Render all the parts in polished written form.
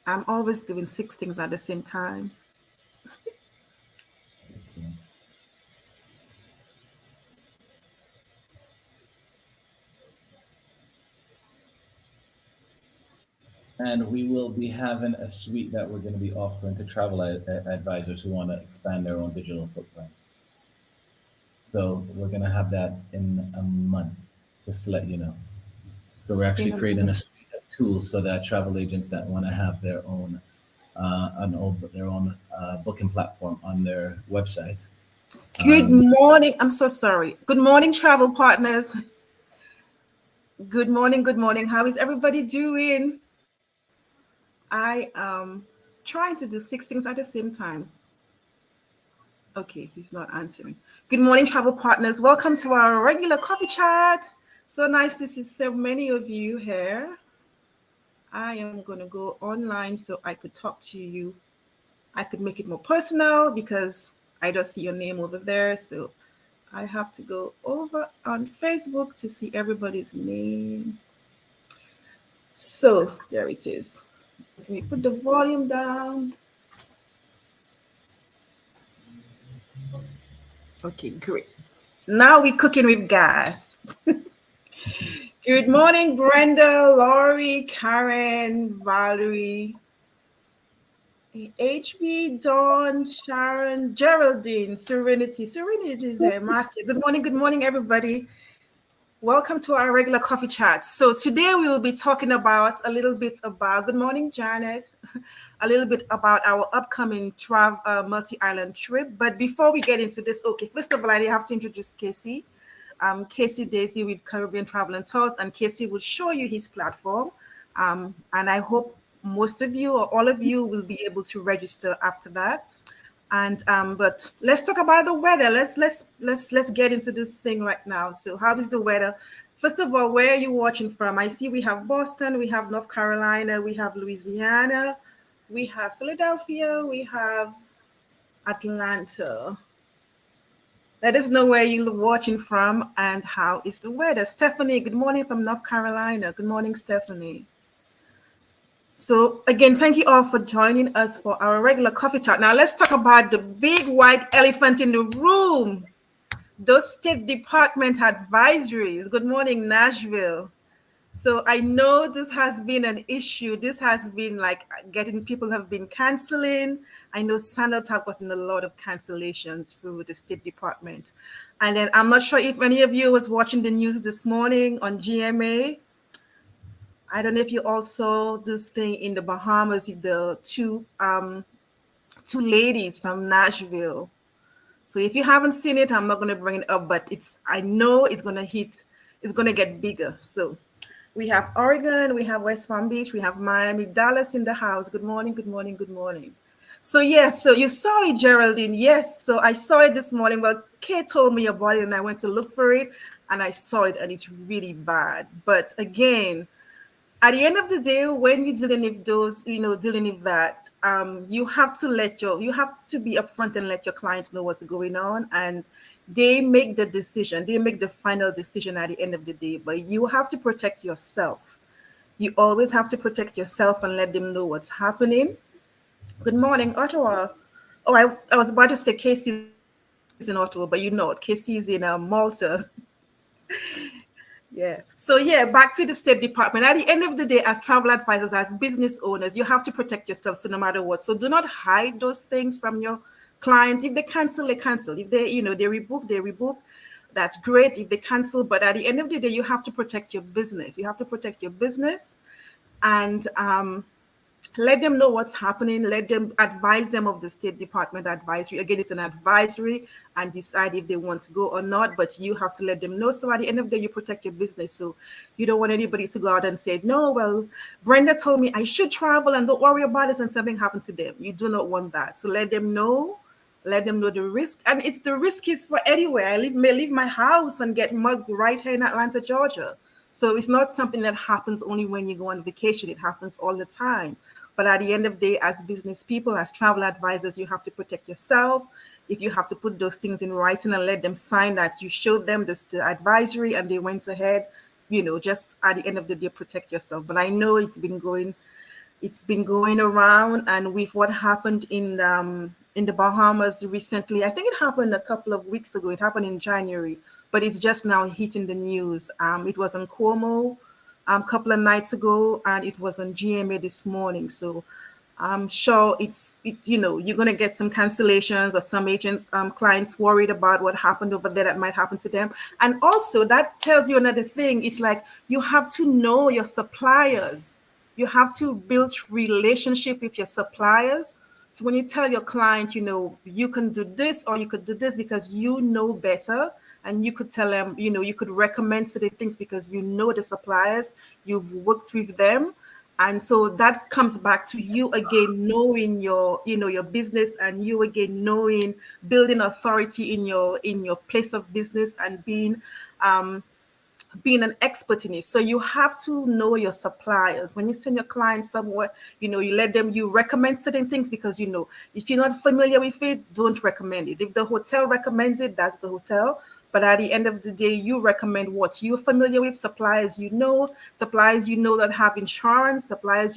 I'm always doing 6 things at the same time. Okay. And we will be having a suite that we're going to be offering to travel advisors who want to expand their own digital footprint. So we're going to have that in a month, just to let you know. So we're actually In a creating a month. suite of tools so that travel agents that want to have their own booking platform on their website. Good Um, morning. I'm so sorry. Good morning, travel partners. Good morning. Good morning. How is everybody doing? I am trying to do 6 things at the same time. Okay, he's not answering. Good morning, travel partners. Welcome to our regular coffee chat. So nice to see so many of you here. I am going to go online so I could talk to you. I could make it more personal because I don't see your name over there. So I have to go over on Facebook to see everybody's name. So there it is. Let me put the volume down. Okay, great. Now we're cooking with gas. Good morning, Brenda, Laurie, Karen, Valerie, HB, Dawn, Sharon, Geraldine, Serenity. Serenity is a master. Good morning, everybody. Welcome to our regular coffee chat. So today we will be talking about a little bit about, good morning, Janet, a little bit about our upcoming travel multi-island trip. But before we get into this, okay, first of all, I have to introduce Casey. Casey Davey with Caribbean Travel and Tours, and Casey will show you his platform. And I hope most of you or all of you will be able to register after that. And but let's talk about the weather. Let's get into this thing right now. So how is the weather? First of all, where are you watching from? I see we have Boston, we have North Carolina, we have Louisiana, we have Philadelphia, we have Atlanta. Let us know where you're watching from and how is the weather. Stephanie, good morning from North Carolina. Good morning, Stephanie. So again, thank you all for joining us for our regular coffee chat. Now let's talk about the big white elephant in the room. Those State Department advisories. Good morning, Nashville. So I know this has been an issue. This has been like getting people have been canceling. I know standards have gotten a lot of cancellations through the State Department. And then I'm not sure if any of you was watching the news this morning on GMA. I don't know if you all saw this thing in the Bahamas with the two ladies from Nashville. So if you haven't seen it, I'm not going to bring it up, but I know it's going to it's going to get bigger. So we have Oregon, we have West Palm Beach, we have Miami, Dallas in the house. Good morning, good morning, good morning. So yes, so you saw it, Geraldine. Yes, so I saw it this morning. Well, Kate told me about it and I went to look for it and I saw it and it's really bad. But again, at the end of the day, when you're dealing with those, dealing with that, you have to you have to be upfront and let your clients know what's going on, and they make the decision. They make the final decision at the end of the day. But you have to protect yourself. You always have to protect yourself and let them know what's happening. Good morning, Ottawa. Oh, I was about to say Casey's in Ottawa, but Casey's in Malta. Yeah. So yeah, back to the State Department. At the end of the day, as travel advisors, as business owners, you have to protect yourself. So no matter what, so do not hide those things from your clients. If they cancel, they cancel. If they rebook, they rebook. That's great. If they cancel, but at the end of the day, you have to protect your business. You have to protect your business, and let them know what's happening. Let them advise them of the State Department advisory. Again, it's an advisory, and decide if they want to go or not, but you have to let them know. So at the end of the day, you protect your business. So you don't want anybody to go out and say, no, well, Brenda told me I should travel and don't worry about it, and something happened to them. You do not want that. So let them know. Let them know the risk. And it's the risk is for anywhere. May leave my house and get mugged right here in Atlanta, Georgia. So it's not something that happens only when you go on vacation. It happens all the time. But at the end of the day, as business people, as travel advisors, you have to protect yourself. If you have to put those things in writing and let them sign that you showed them the advisory and they went ahead, just at the end of the day, protect yourself. But I know it's been going It's been going around, and with what happened in the Bahamas recently, I think it happened a couple of weeks ago. It happened in January, but it's just now hitting the news. It was on Cuomo a couple of nights ago, and it was on GMA this morning. So I'm sure you're going to get some cancellations, or some agents, clients worried about what happened over there that might happen to them. And also that tells you another thing. It's like you have to know your suppliers. You have to build relationship with your suppliers. So when you tell your client, you can do this or you could do this because you know better, and you could tell them, you could recommend certain things because you know the suppliers, you've worked with them. And so that comes back to you again knowing your business, and you again knowing, building authority in your place of business, and being an expert in it. So you have to know your suppliers. When you send your clients somewhere, you recommend certain things because if you're not familiar with it, don't recommend it. If the hotel recommends it, that's the hotel. But at the end of the day, you recommend what you're familiar with. Suppliers that have insurance, suppliers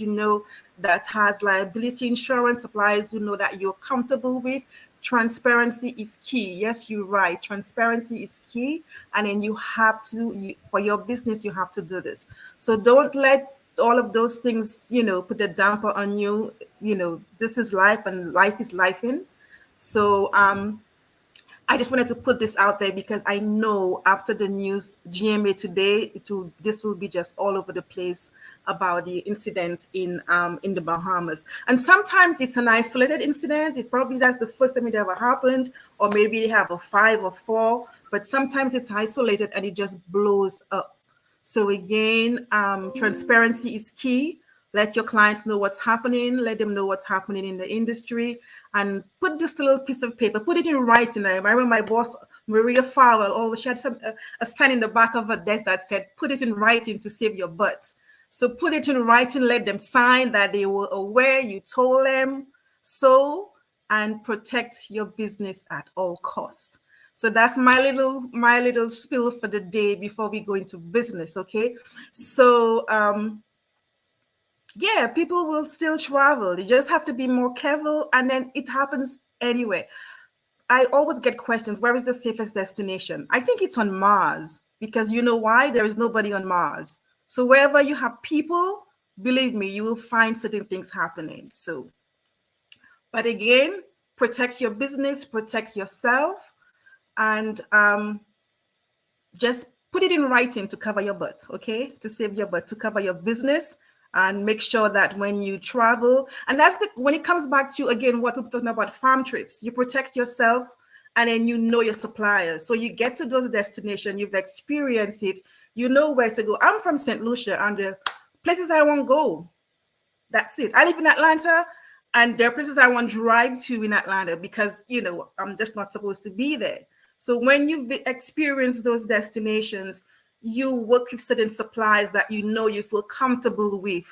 that has liability insurance, suppliers that you're comfortable with. Transparency is key. Yes, you're right. Transparency is key. And then for your business, you have to do this. So don't let all of those things, put a damper on you. This is life, and life is life in. So, I just wanted to put this out there because I know after the news, GMA today, this will be just all over the place about the incident in the Bahamas. And sometimes it's an isolated incident. It probably that's the first time it ever happened, or maybe they have a 5 or 4. But sometimes it's isolated and it just blows up. So again, transparency is key. Let your clients know what's happening. Let them know what's happening in the industry, and put this little piece of paper, put it in writing. I remember my boss, Maria Farwell, she had a sign in the back of her desk that said, put it in writing to save your butt. So put it in writing, let them sign that they were aware you told them so, and protect your business at all costs. So that's my little spiel for the day before we go into business. Okay. So, yeah, people will still travel. You just have to be more careful, and then it happens anyway. I always get questions, where is the safest destination? I think it's on Mars, because you know why? There is nobody on Mars. So wherever you have people, believe me, you will find certain things happening. So, but again, protect your business, protect yourself, and just put it in writing to cover your butt, okay? To save your butt, to cover your business, and make sure that when you travel, and when it comes back to, again, what we're talking about, farm trips, you protect yourself, and then you know your suppliers. So you get to those destinations, you've experienced it, you know where to go. I'm from St. Lucia, and the places I won't go, that's it. I live in Atlanta, and there are places I won't drive to in Atlanta because, I'm just not supposed to be there. So when you've experienced those destinations, you work with certain suppliers that you feel comfortable with.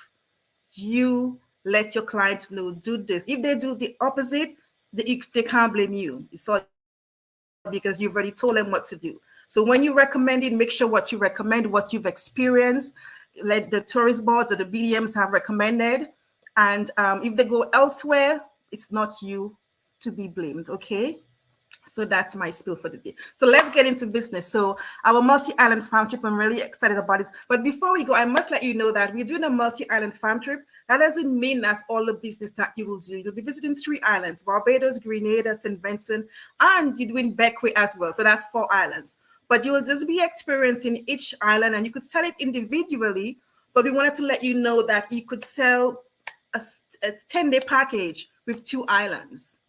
You let your clients know, do this. If they do the opposite, they can't blame you. It's all because you've already told them what to do. So when you recommend it, make sure what you recommend, what you've experienced, let the tourist boards or the BDMs have recommended. And if they go elsewhere, it's not you to be blamed, okay? So that's my spiel for the day. So let's get into business. So our multi-island farm trip, I'm really excited about this. But before we go, I must let you know that we're doing a multi-island farm trip. That doesn't mean that's all the business that you will do. You'll be visiting 3 islands, Barbados, Grenada, St. Vincent, and you're doing Bequia as well. So that's 4 islands. But you will just be experiencing each island, and you could sell it individually. But we wanted to let you know that you could sell a 10-day package with 2 islands.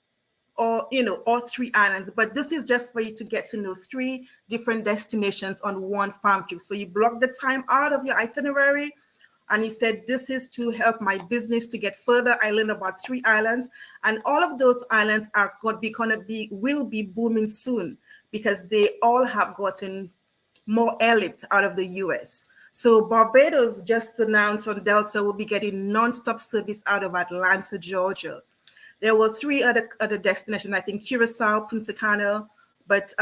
Or 3 islands, but this is just for you to get to know 3 different destinations on one farm trip. So you block the time out of your itinerary, and you said, this is to help my business to get further. I learned about 3 islands, and all of those islands will be booming soon, because they all have gotten more airlift out of the US. So Barbados just announced on Delta will be getting nonstop service out of Atlanta, Georgia. There were 3 other destinations, I think Curacao, Punta Cana, but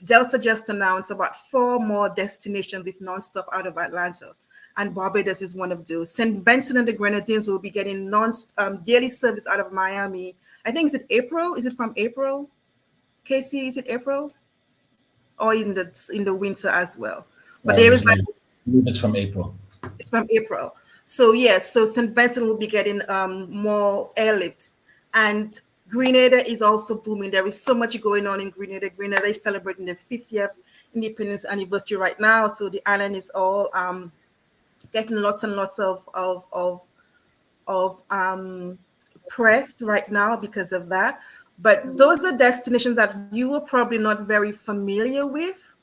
Delta just announced about 4 more destinations with nonstop out of Atlanta. and Barbados is one of those. St. Vincent and the Grenadines will be getting daily service out of Miami. I think, is it April? Is it from April? Casey, is it April? Or in the winter as well? But there is like, I believe it's from April. it's from April. So yes, so St. Vincent will be getting more airlift, and Grenada is also booming. There is so much going on in Grenada. Grenada is celebrating the 50th independence anniversary right now, so the island is all getting lots and lots of press right now because of that. But those are destinations that you are probably not very familiar with,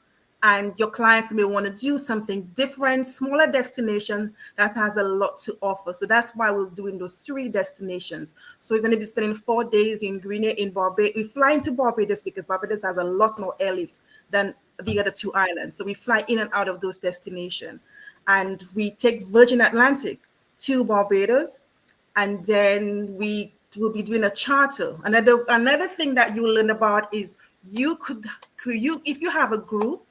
and your clients may want to do something different, smaller destination that has a lot to offer. So that's why we're doing those 3 destinations. So we're going to be spending 4 days in Grenada, in Barbados. We fly into Barbados because Barbados has a lot more airlift than the other 2 islands. So we fly in and out of those destinations, and we take Virgin Atlantic to Barbados, and then we will be doing a charter. Another thing that you will learn about is if you have a group,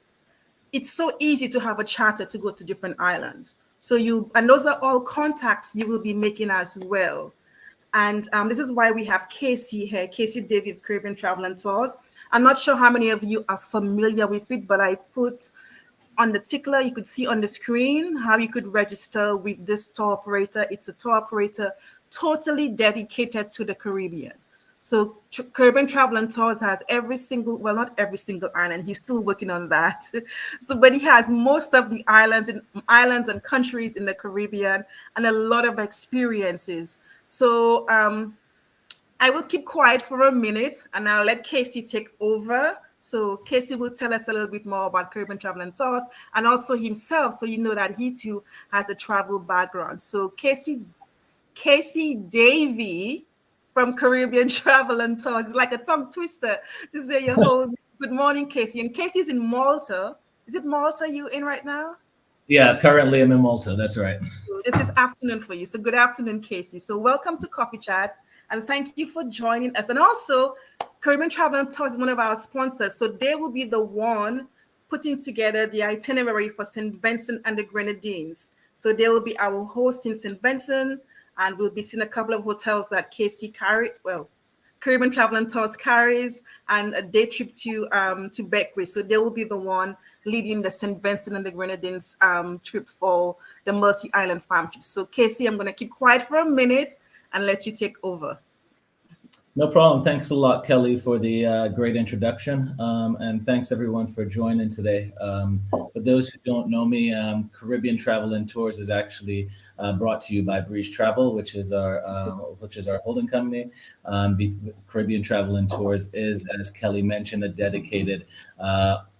it's so easy to have a charter to go to different islands. And those are all contacts you will be making as well. And this is why we have Casey here, Casy Davey of Caribbean Travel and Tours. I'm not sure how many of you are familiar with it, but I put on the tickler, you could see on the screen how you could register with this tour operator. It's a tour operator totally dedicated to the Caribbean. So Caribbean Travel and Tours has not every single island. He's still working on that. But he has most of the islands and countries in the Caribbean, and a lot of experiences. So I will keep quiet for a minute, and I'll let Casey take over. So Casey will tell us a little bit more about Caribbean Travel and Tours, and also himself, so you know that he too has a travel background. So Casy Davey from Caribbean Travel and Tours. It's like a tongue twister to say your whole good morning, Casey. And Casey's in Malta. Is it Malta you in right now? Yeah, currently I'm in Malta. That's right. This is afternoon for you. So good afternoon, Casey. So welcome to Coffee Chat, and thank you for joining us. And also, Caribbean Travel and Tours is one of our sponsors. So they will be the one putting together the itinerary for St. Vincent and the Grenadines. So they will be our host in St. Vincent, and we'll be seeing a couple of hotels that Caribbean Travel and Tours carries, and a day trip to Beckwith. So they will be the one leading the St. Vincent and the Grenadines trip for the Multi Island Farm Trip. So Casey, I'm going to keep quiet for a minute and let you take over. No problem. Thanks a lot, Kelly, for the great introduction. And thanks, everyone, for joining today. For those who don't know me, Caribbean Travel and Tours is actually brought to you by Breeze Travel, which is our holding company. Caribbean Travel and Tours is, as Kelly mentioned, a dedicated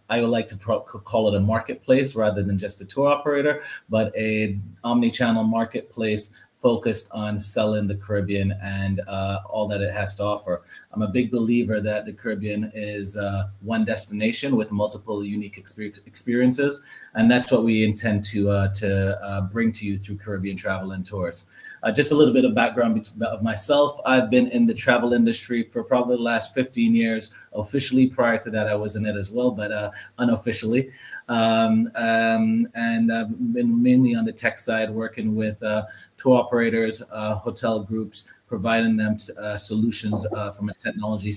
I would like to call it a marketplace rather than just a tour operator, but a omni-channel marketplace focused on selling the Caribbean and all that it has to offer. I'm a big believer that the Caribbean is one destination with multiple unique experiences, and that's what we intend to bring to you through Caribbean Travel and Tours. Just a little bit of background of myself. I've been in the travel industry for probably the last 15 years. Officially, prior to that, I was in it as well, but unofficially. And I've been mainly on the tech side, working with tour operators, hotel groups, providing them solutions from the technology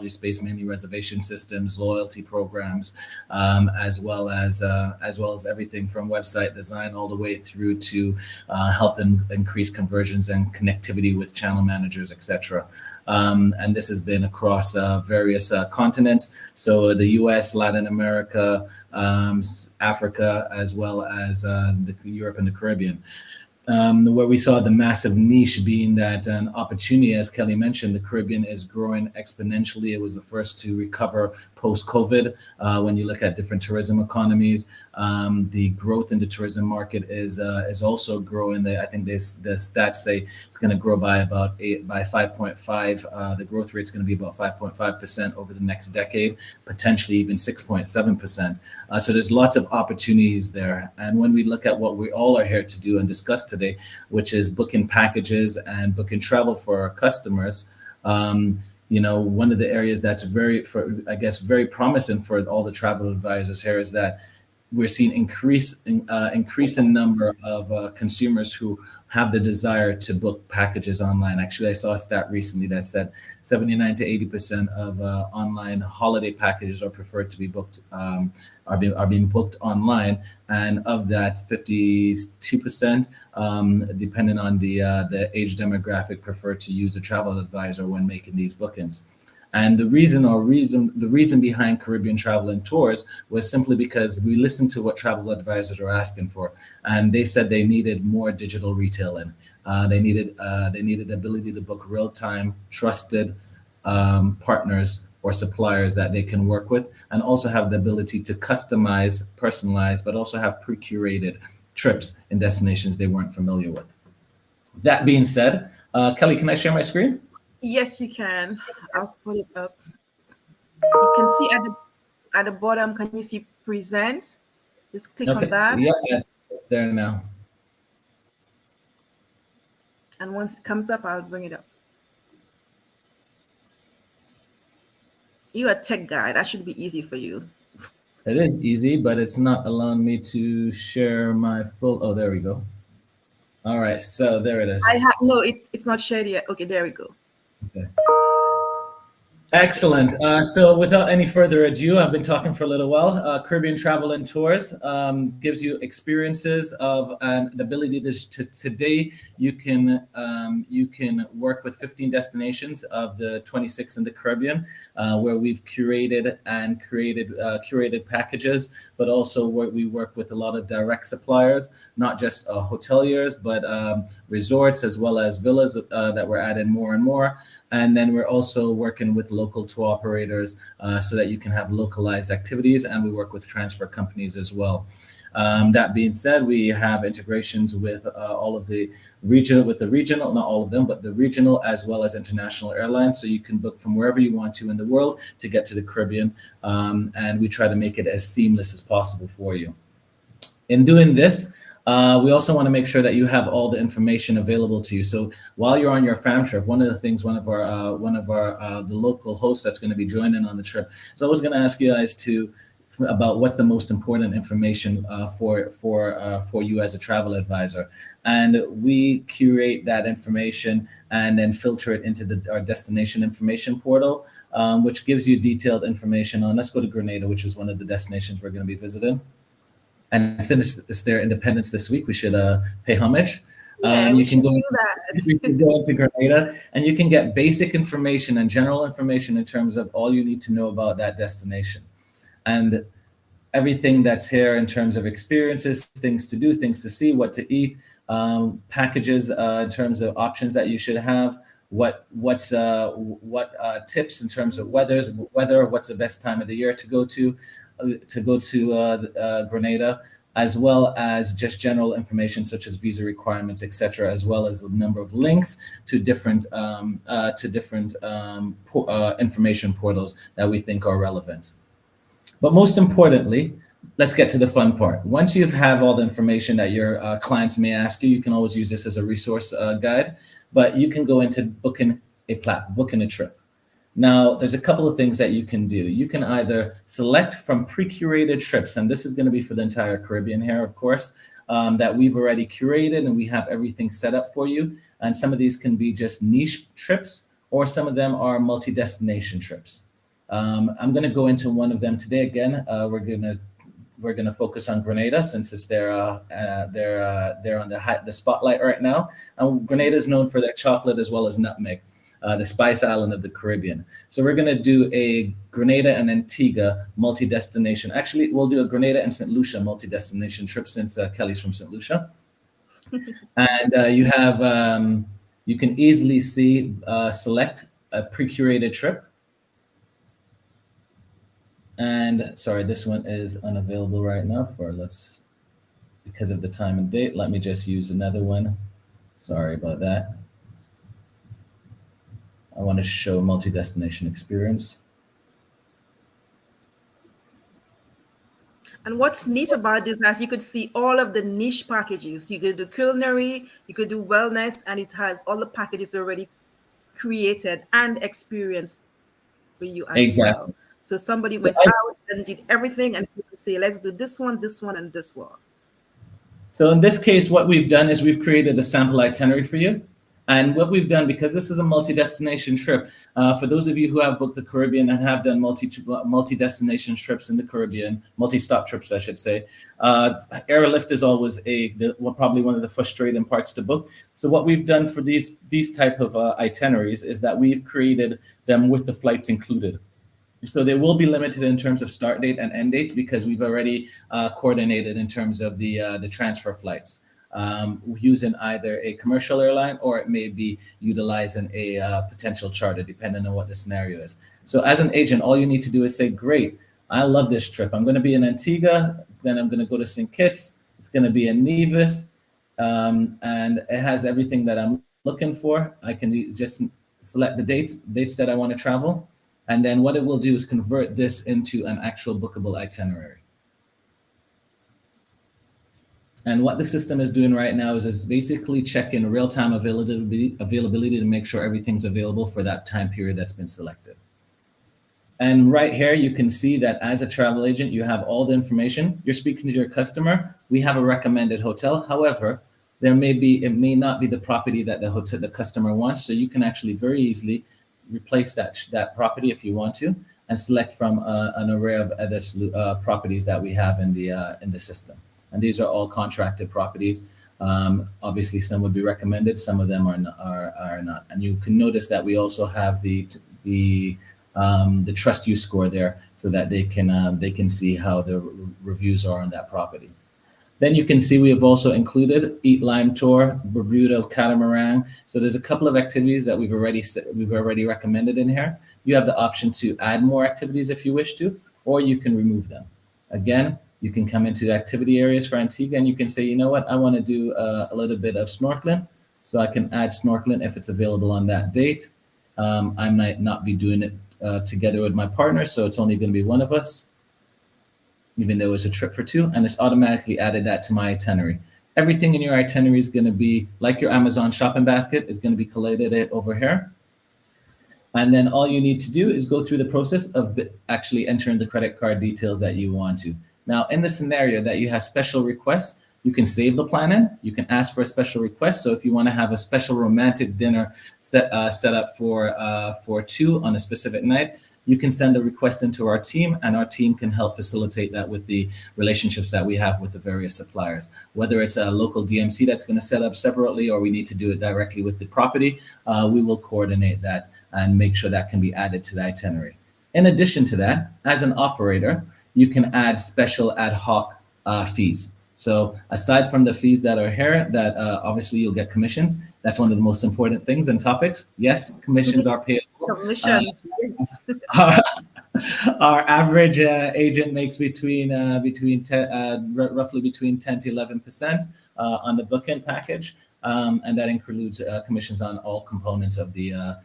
space, mainly reservation systems, loyalty programs, as well as everything from website design all the way through to helping increase conversions and connectivity with channel managers, etc. And this has been across various continents, so the U.S., Latin America, Africa, as well as Europe and the Caribbean. Where we saw the massive niche being that an opportunity, as Kelly mentioned, the Caribbean is growing exponentially. It was the first to recover post-COVID. When you look at different tourism economies, the growth in the tourism market is also growing. I think the stats say it's going to grow by 5.5. The growth rate is going to be about 5.5% over the next decade, potentially even 6.7%. So there's lots of opportunities there. And when we look at what we all are here to do and discuss today, which is booking packages and booking travel for our customers, one of the areas that's very promising for all the travel advisors here is that we're seeing increase in number of consumers who have the desire to book packages online. Actually, I saw a stat recently that said 79 to 80% of online holiday packages are preferred to be booked, are being booked online, and of that, 52%, depending on the age demographic, prefer to use a travel advisor when making these bookings. And the reason behind Caribbean Travel and Tours was simply because we listened to what travel advisors are asking for, and they said they needed more digital retailing. They needed the ability to book real time, trusted partners or suppliers that they can work with, and also have the ability to customize, personalize, but also have pre-curated trips in destinations they weren't familiar with. That being said, Kelly, can I share my screen? Yes, you can. I'll put it up. You can see at the bottom, can you see present? Just click on Okay. that. Yeah, it's there now. And once it comes up, I'll bring it up. You're a tech guy. That should be easy for you. It is easy, but it's not allowing me to share my full. Oh, there we go. All right, so there it is. No, it's not shared yet. Okay, there we go. Okay. Excellent. So without any further ado, I've been talking for a little while. Caribbean Travel and Tours gives you experiences of the ability to today you can work with 15 destinations of the 26 in the Caribbean, where we've curated packages, but also where we work with a lot of direct suppliers, not just hoteliers, but resorts as well as villas that we're adding more and more. And then we're also working with local tour operators so that you can have localized activities, and we work with transfer companies as well. That being said, we have integrations with all of the regional, not all of them, but the regional as well as international airlines. So you can book from wherever you want to in the world to get to the Caribbean. And we try to make it as seamless as possible for you. In doing this, we also want to make sure that you have all the information available to you. So while you're on your fam trip, one of the things one of our the local hosts that's going to be joining on the trip is always going to ask you guys about what's the most important information for you as a travel advisor, and we curate that information and then filter it into our destination information portal, which gives you detailed information on. Let's go to Grenada, which is one of the destinations we're going to be visiting. And since it's their independence this week, we should pay homage. Yeah, you can go into Grenada, and you can get basic information and general information in terms of all you need to know about that destination. And everything that's here in terms of experiences, things to do, things to see, what to eat, packages in terms of options that you should have, what tips in terms of weather, what's the best time of the year to go to Grenada, as well as just general information such as visa requirements, etc., as well as the number of links to different information portals that we think are relevant. But most importantly, let's get to the fun part. Once you have all the information that your clients may ask you, you can always use this as a resource guide, but you can go into booking a trip. Now, there's a couple of things that you can do. You can either select from pre-curated trips, and this is going to be for the entire Caribbean here, of course, that we've already curated, and we have everything set up for you. And some of these can be just niche trips, or some of them are multi-destination trips. I'm going to go into one of them today. Again, we're going to focus on Grenada since it's they're on the spotlight right now. And Grenada is known for their chocolate as well as nutmeg. The Spice Island of the Caribbean. So we're going to do a Grenada and Antigua multi-destination. Actually, we'll do a Grenada and St. Lucia multi-destination trip since Kelly's from St. Lucia. And you can easily select a pre-curated trip. And sorry, this one is unavailable right now because of the time and date. Let me just use another one. Sorry about that. I want to show a multi-destination experience. And what's neat about this, as you could see all of the niche packages. You could do culinary, you could do wellness, and it has all the packages already created and experienced for you as well. So somebody went out and did everything, and people say, let's do this one, and this one. So in this case, what we've done is we've created a sample itinerary for you. And what we've done, because this is a multi-destination trip, for those of you who have booked the Caribbean and have done multi-destination trips in the Caribbean, multi-stop trips, I should say, airlift is always probably one of the frustrating parts to book. So what we've done for these type of itineraries is that we've created them with the flights included. So they will be limited in terms of start date and end date because we've already coordinated in terms of the transfer flights. Using either a commercial airline or it may be utilizing a potential charter, depending on what the scenario is. So as an agent, all you need to do is say, great, I love this trip. I'm going to be in Antigua, then I'm going to go to St. Kitts. It's going to be in Nevis, and it has everything that I'm looking for. I can just select the dates that I want to travel. And then what it will do is convert this into an actual bookable itinerary. And what the system is doing right now is basically checking real-time availability to make sure everything's available for that time period that's been selected. And right here, you can see that as a travel agent, you have all the information. You're speaking to your customer. We have a recommended hotel. However, it may not be the property that the customer wants. So you can actually very easily replace that property if you want to, and select from an array of other properties that we have in the system. And these are all contracted properties. Obviously, some would be recommended, some of them are not. And you can notice that we also have the trust use score there, so that they can see how the reviews are on that property. Then you can see we have also included Eat Lime Tour, Bermuda Catamaran. So there's a couple of activities that we've already recommended in here. You have the option to add more activities if you wish to, or you can remove them. Again, you can come into the activity areas for Antigua and you can say, you know what, I want to do a little bit of snorkeling. So I can add snorkeling if it's available on that date. I might not be doing it together with my partner, so it's only going to be one of us, even though it's a trip for two, and it's automatically added that to my itinerary. Everything in your itinerary is going to be like your Amazon shopping basket is going to be collated over here. And then all you need to do is go through the process of actually entering the credit card details that you want to. Now, in the scenario that you have special requests, you can save the plan in. You can ask for a special request. So if you want to have a special romantic dinner set up for two on a specific night, you can send a request into our team, and our team can help facilitate that with the relationships that we have with the various suppliers. Whether it's a local DMC that's going to set up separately, or we need to do it directly with the property, we will coordinate that and make sure that can be added to the itinerary. In addition to that, as an operator, you can add special ad hoc fees. So aside from the fees that are here, that obviously you'll get commissions. That's one of the most important things and topics. Yes, commissions are payable. Commissions, yes. Our average agent makes roughly between 10 to 11% on the bookend package, and that includes commissions on all components of the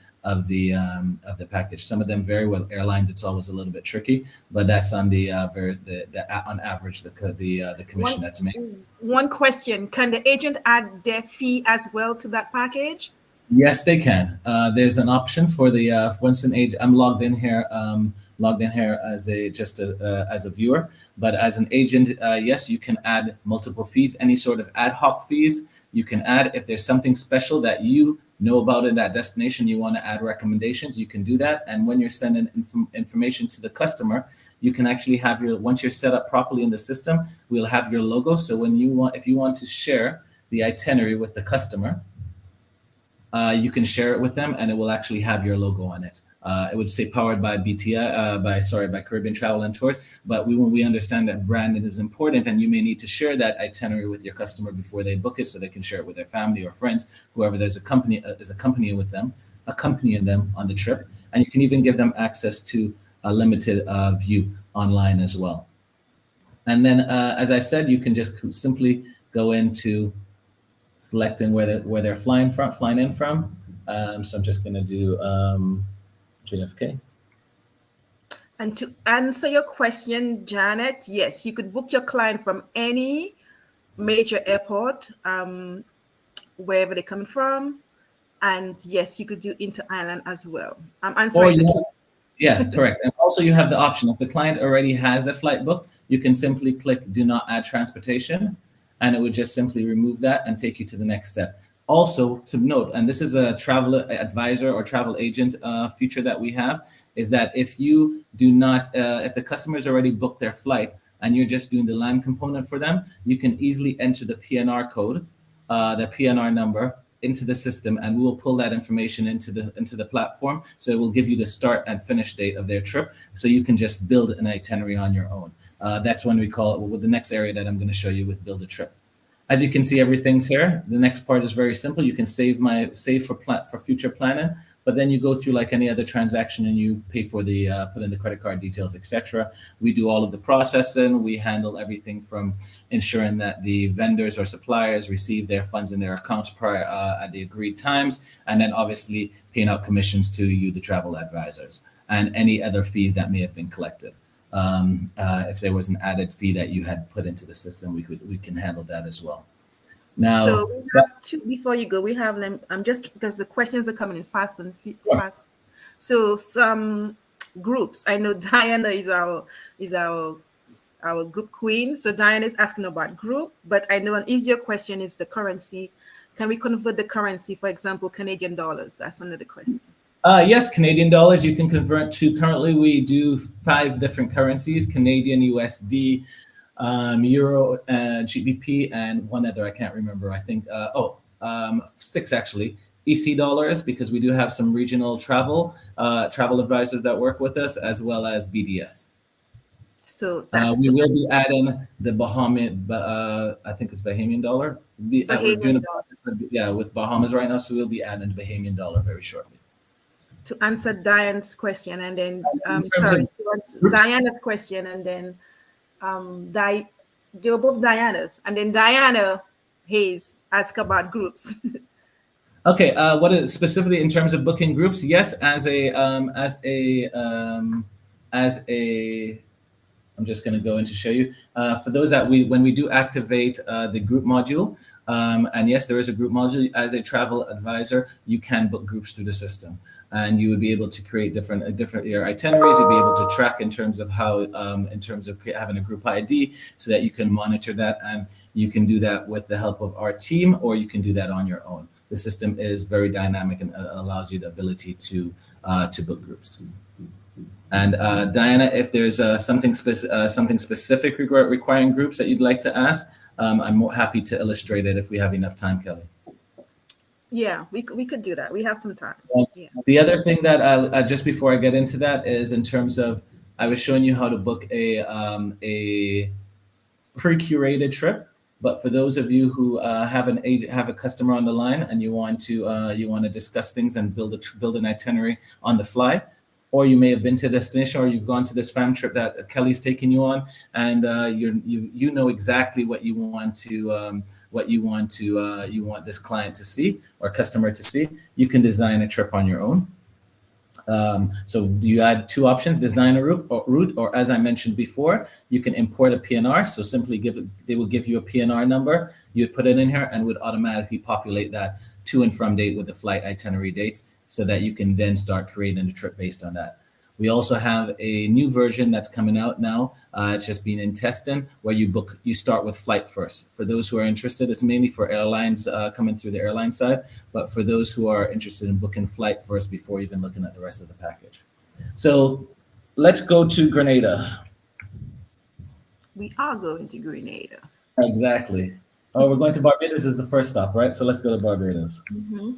package. Some of them vary with airlines. It's always a little bit tricky, but that's on on average the commission that's made. One question: can the agent add their fee as well to that package? Yes, they can. There's an option for the once an agent. I'm logged in here as a viewer, but as an agent, yes, you can add multiple fees, any sort of ad hoc fees. You can add if there's something special that you know about in that destination, you want to add recommendations, you can do that. And when you're sending information to the customer, you can actually have once you're set up properly in the system, we'll have your logo. So if you want to share the itinerary with the customer, you can share it with them, and it will actually have your logo on it. It would say powered by by Caribbean Travel and Tours. But we understand that branding is important, and you may need to share that itinerary with your customer before they book it, so they can share it with their family or friends, whoever is accompanying them on the trip. And you can even give them access to a limited view online as well. And then, as I said, you can just simply go into selecting where they're flying in from. So I'm just going to do JFK. And to answer your question, Janet, yes, you could book your client from any major airport, wherever they're coming from. And yes, you could do inter-island as well. I'm answering. Yeah, correct. And also you have the option, if the client already has a flight book, you can simply click do not add transportation, and it would just simply remove that and take you to the next step. Also to note, and this is a travel advisor or travel agent feature that we have, is that if you do not, if the customer's already booked their flight and you're just doing the land component for them, you can easily enter the PNR code, the PNR number, into the system, and we will pull that information into the platform. So it will give you the start and finish date of their trip, so you can just build an itinerary on your own. That's when we call it, with the next area that I'm going to show you with build a trip. As you can see, everything's here. The next part is very simple. You can save for future planning, but then you go through like any other transaction and you pay for the put in the credit card details, etc. We do all of the processing. We handle everything from ensuring that the vendors or suppliers receive their funds in their accounts prior at the agreed times, and then obviously paying out commissions to you, the travel advisors, and any other fees that may have been collected. If there was an added fee that you had put into the system, we can handle that as well. Now, so we have two before you go. We have them. Just because the questions are coming in fast and fast. So some groups. I know Diana is our group queen. So Diana is asking about group, but I know an easier question is the currency. Can we convert the currency, for example, Canadian dollars? That's another question. Yes, Canadian dollars you can convert to. Currently, we do 5 different currencies: Canadian, USD, Euro, GBP, and one other I can't remember. I think 6 actually. EC dollars, because we do have some regional travel advisors that work with us, as well as BDS. So that's we will be adding the Bahamian, I think it's Bahamian dollar. We're doing with Bahamas right now, so we'll be adding the Bahamian dollar very shortly. To answer Diane's question, and then Diana's question, and then they're both Diana's, and then Diana Hayes asked about groups. Okay, what is specifically in terms of booking groups? Yes, I'm just going to go in to show you. For those that when we do activate the group module, and yes, there is a group module. As a travel advisor, you can book groups through the system, and you would be able to create different your itineraries. You'd be able to track in terms of how, in terms of having a group ID, so that you can monitor that, and you can do that with the help of our team, or you can do that on your own. The system is very dynamic and allows you the ability to book groups. And Diana, if there's something specific requiring groups that you'd like to ask, I'm more happy to illustrate it if we have enough time, Kelly. Yeah, we could do that. We have some time. Yeah. The other thing that just before I get into that is in terms of, I was showing you how to book a pre-curated trip. But for those of you who have a customer on the line and you want to discuss things and build an itinerary on the fly, or you may have been to a destination, or you've gone to this fam trip that Kelly's taking you on, and you know exactly what you want this client to see or customer to see, you can design a trip on your own. So you add 2 options: design a route, or as I mentioned before, you can import a PNR. So simply they will give you a PNR number. You'd put it in here and would automatically populate that to and from date with the flight itinerary dates, so that you can then start creating a trip based on that. We also have a new version that's coming out now. It's just been in testing, where you start with flight first. For those who are interested, it's mainly for airlines coming through the airline side, but for those who are interested in booking flight first before even looking at the rest of the package. So let's go to Grenada. We are going to Grenada. Exactly. Oh, we're going to Barbados as the first stop, right? So let's go to Barbados. Mm-hmm.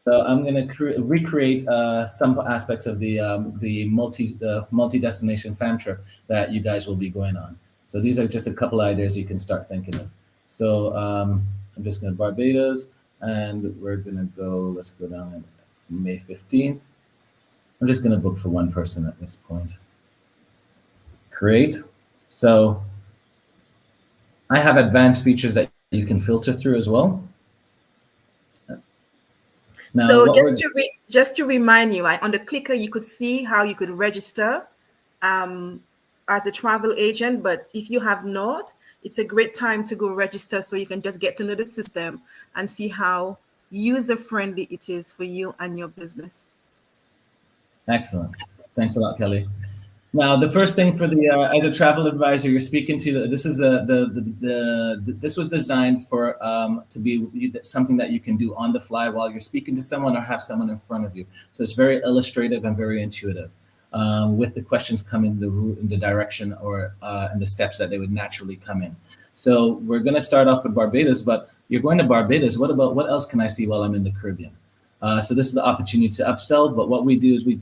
So I'm going to recreate some aspects of the multi-destination fam trip that you guys will be going on. So these are just a couple ideas you can start thinking of. So I'm just going to Barbados, and we're going to go, let's go down on May 15th. I'm just going to book for 1 person at this point. Create. So I have advanced features that you can filter through as well. Now, so just to remind you, on the clicker, you could see how you could register as a travel agent. But if you have not, it's a great time to go register, so you can just get to know the system and see how user-friendly it is for you and your business. Excellent. Thanks a lot, Kelly. Now, the first thing for the as a travel advisor, you're speaking to. This is this was designed for to be something that you can do on the fly while you're speaking to someone or have someone in front of you. So it's very illustrative and very intuitive, with the questions coming in the direction or in the steps that they would naturally come in. So we're going to start off with Barbados, but you're going to Barbados. What else can I see while I'm in the Caribbean? So this is the opportunity to upsell. But what we do is we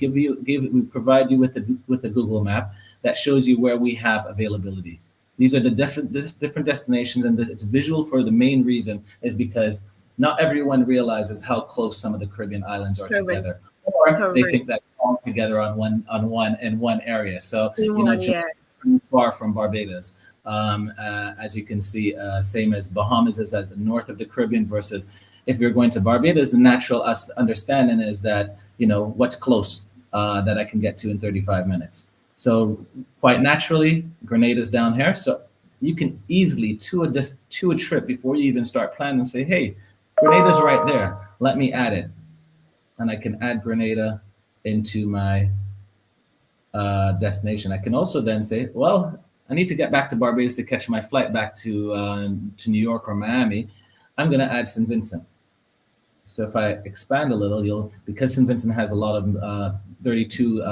provide you with a Google map that shows you where we have availability. These are the different destinations, and it's visual for the main reason is because not everyone realizes how close some of the Caribbean islands are together, or they think that all together on one area. So Jamaica is far from Barbados. As you can see, same as Bahamas is at the north of the Caribbean versus if you're going to Barbados, the natural understanding is that, what's close that I can get to in 35 minutes. So quite naturally, Grenada's down here. So you can easily to a trip before you even start planning and say, hey, Grenada's right there. Let me add it. And I can add Grenada into my destination. I can also then say, well, I need to get back to Barbados to catch my flight back to New York or Miami. I'm going to add St. Vincent. So if I expand a little, because St. Vincent has a lot of 32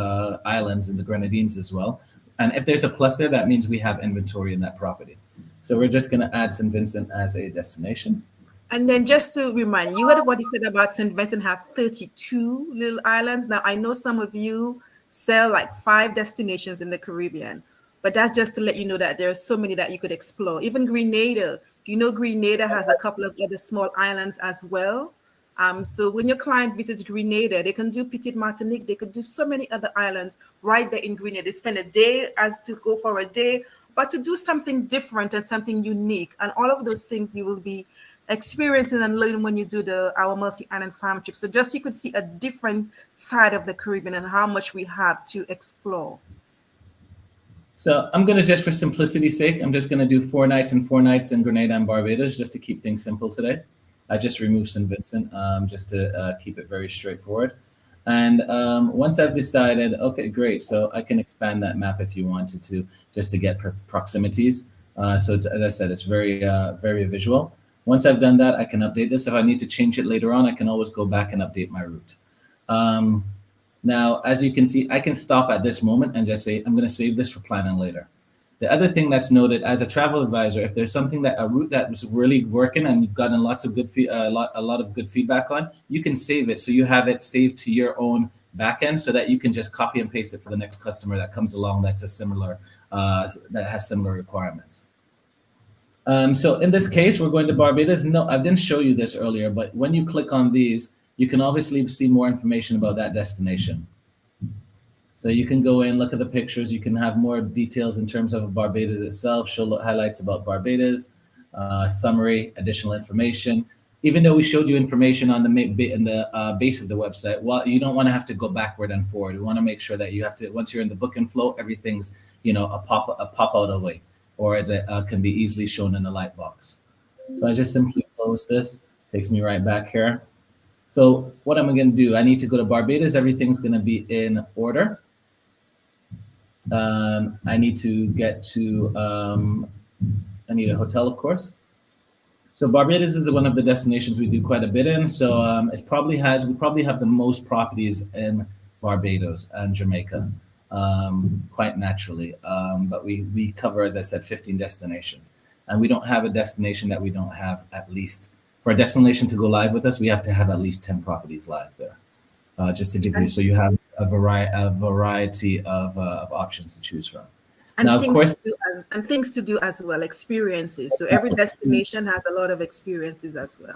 islands in the Grenadines as well. And if there's a plus there, that means we have inventory in that property. So we're just going to add St. Vincent as a destination. And then just to remind you, what you said about St. Vincent have 32 little islands. Now, I know some of you sell like 5 destinations in the Caribbean, but that's just to let you know that there are so many that you could explore. Even Grenada, Grenada has a couple of other small islands as well. So when your client visits Grenada, they can do Petite Martinique. They could do so many other islands right there in Grenada. They spend a day as to go for a day, but to do something different and something unique. And all of those things you will be experiencing and learning when you do our Multi Island Farm Trip. So just you could see a different side of the Caribbean and how much we have to explore. So I'm going to, just for simplicity's sake, I'm just going to do 4 nights and 4 nights in Grenada and Barbados just to keep things simple today. I just removed St. Vincent just to keep it very straightforward. And once I've decided, okay, great. So I can expand that map if you wanted to, just to get proximities. So it's, as I said, it's very, very visual. Once I've done that, I can update this. If I need to change it later on, I can always go back and update my route. Now, as you can see, I can stop at this moment and just say, I'm going to save this for planning later. The other thing that's noted as a travel advisor, if there's something a route that was really working and you've gotten lots of good a lot of good feedback on, you can save it so you have it saved to your own backend so that you can just copy and paste it for the next customer that comes along that's a similar that has similar requirements. So in this case, we're going to Barbados. No, I didn't show you this earlier, but when you click on these, you can obviously see more information about that destination. So you can go in, look at the pictures. You can have more details in terms of Barbados itself, show highlights about Barbados, summary, additional information. Even though we showed you information on the base of the website, well, you don't want to have to go backward and forward. We want to make sure that you have to, once you're in the booking flow, everything's a pop out away, or it can be easily shown in the light box. So I just simply close this. Takes me right back here. So what am I going to do? I need to go to Barbados. Everything's going to be in order. I need to get to, I need a hotel, of course. So Barbados is one of the destinations we do quite a bit in. So we probably have the most properties in Barbados and Jamaica, quite naturally. But we cover, as I said, 15 destinations. And we don't have a destination that we don't have at least, for a destination to go live with us, we have to have at least 10 properties live there. Just to give you, so you have a variety of options to choose from. And now, of course, things to do as well, experiences. So every destination has a lot of experiences as well.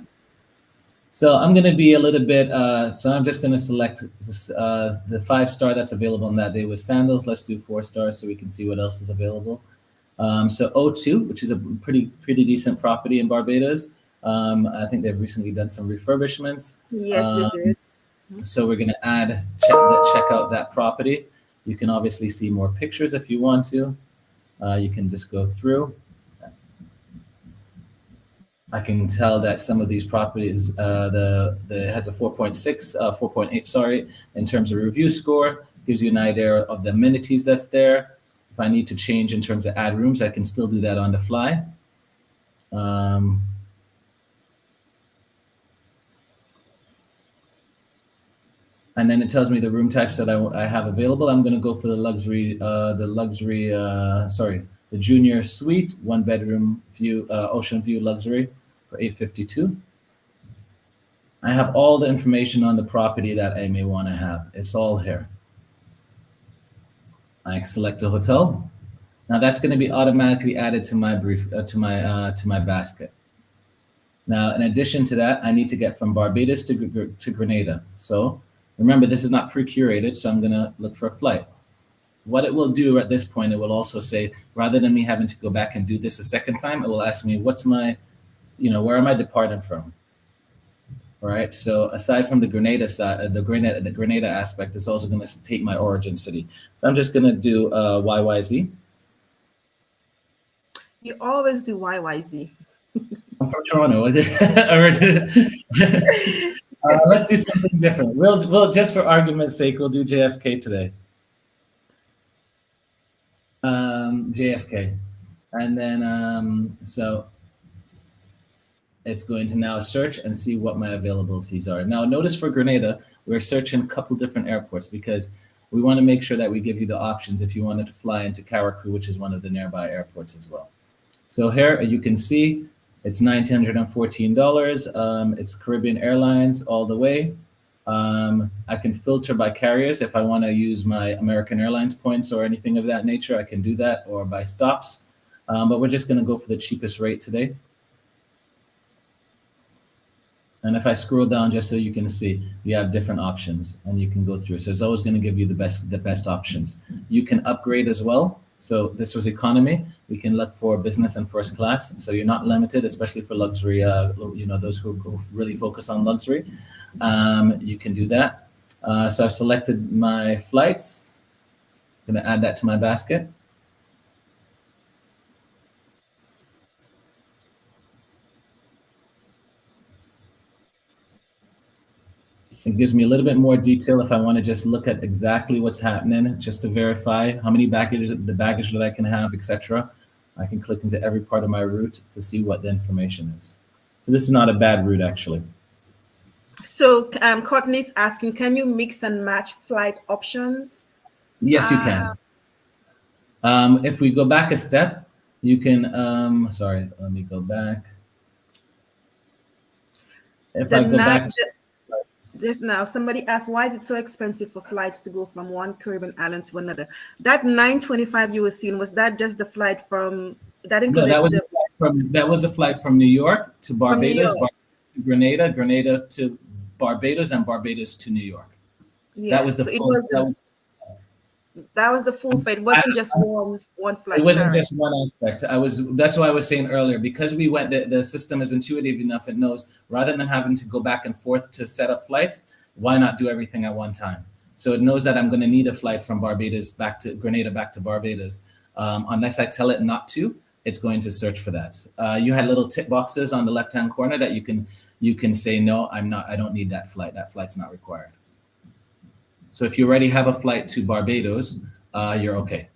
So I'm going to be a little bit, so I'm just going to select the 5-star that's available on that day with sandals. Let's do 4 stars so we can see what else is available. So O2, which is a pretty decent property in Barbados. I think they've recently done some refurbishments. Yes, they did. So we're going to check out that property. You can obviously see more pictures if you want to. You can just go through. I can tell that some of these properties, has a 4.6, 4.8, sorry, in terms of review score. Gives you an idea of the amenities that's there. If I need to change in terms of add rooms, I can still do that on the fly. And then it tells me the room types that I have available. I'm going to go for the junior suite, 1-bedroom view, ocean view luxury for $852. I have all the information on the property that I may want to have. It's all here. I select a hotel. Now that's going to be automatically added to my to my basket. Now, in addition to that, I need to get from Barbados to Grenada. So remember, this is not pre-curated, so I'm going to look for a flight. What it will do at this point, it will also say, rather than me having to go back and do this a second time, it will ask me, what's my, where am I departing from? All right. So aside from the Grenada side, the Grenada aspect, it's also going to take my origin city. So I'm just going to do YYZ. You always do YYZ. I'm from Toronto. Let's do something different. We'll just for argument's sake, we'll do JFK today. JFK, and then so it's going to now search and see what my availabilities are. Now, notice for Grenada, we're searching a couple different airports because we want to make sure that we give you the options if you wanted to fly into Carriacou, which is one of the nearby airports as well. So here you can see it's $1,914. It's Caribbean Airlines all the way. I can filter by carriers if I want to use my American Airlines points or anything of that nature. I can do that, or by stops. But we're just going to go for the cheapest rate today. And if I scroll down just so you can see, you have different options and you can go through. So it's always going to give you the best options. You can upgrade as well. So this was economy. We can look for business and first class. So you're not limited, especially for luxury, those who really focus on luxury. You can do that. So I've selected my flights. I'm going to add that to my basket. It gives me a little bit more detail if I want to just look at exactly what's happening, just to verify how many baggage that I can have, etc. I can click into every part of my route to see what the information is. So this is not a bad route, actually. So Courtney's asking, can you mix and match flight options? Yes, you can. If we go back a step, you can, sorry, let me go back. If I go back. Just now, somebody asked, why is it so expensive for flights to go from one Caribbean island to another? That $925 you were seeing, was that just the flight from, that included? No, that was a flight from New York to Barbados, Barbados to Grenada, Grenada to Barbados, and Barbados to New York. Yeah, that was the full, that was the full flight. It wasn't just one flight. It wasn't just one aspect. That's why I was saying earlier, because we went, the system is intuitive enough. It knows rather than having to go back and forth to set up flights, why not do everything at one time? So it knows that I'm going to need a flight from Barbados back to Grenada, back to Barbados. Unless I tell it not to, it's going to search for that. You had little tick boxes on the left-hand corner that you can say, no, I don't need that flight. That flight's not required. So if you already have a flight to Barbados, you're okay.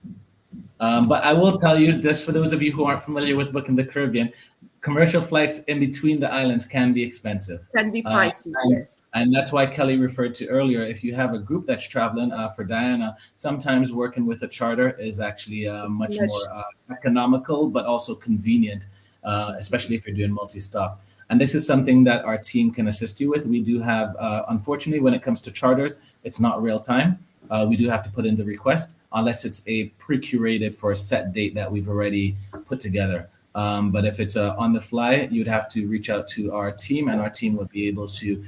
But I will tell you, just for those of you who aren't familiar with booking the Caribbean, commercial flights in between the islands can be expensive. Can be pricey, yes. And that's why Kelly referred to earlier, if you have a group that's traveling, for Diana, sometimes working with a charter is actually much more economical, but also convenient, especially if you're doing multi-stop. And this is something that our team can assist you with. We do have, unfortunately, when it comes to charters, it's not real time. We do have to put in the request unless it's a pre-curated for a set date that we've already put together. But if it's on the fly, you'd have to reach out to our team, and our team would be able to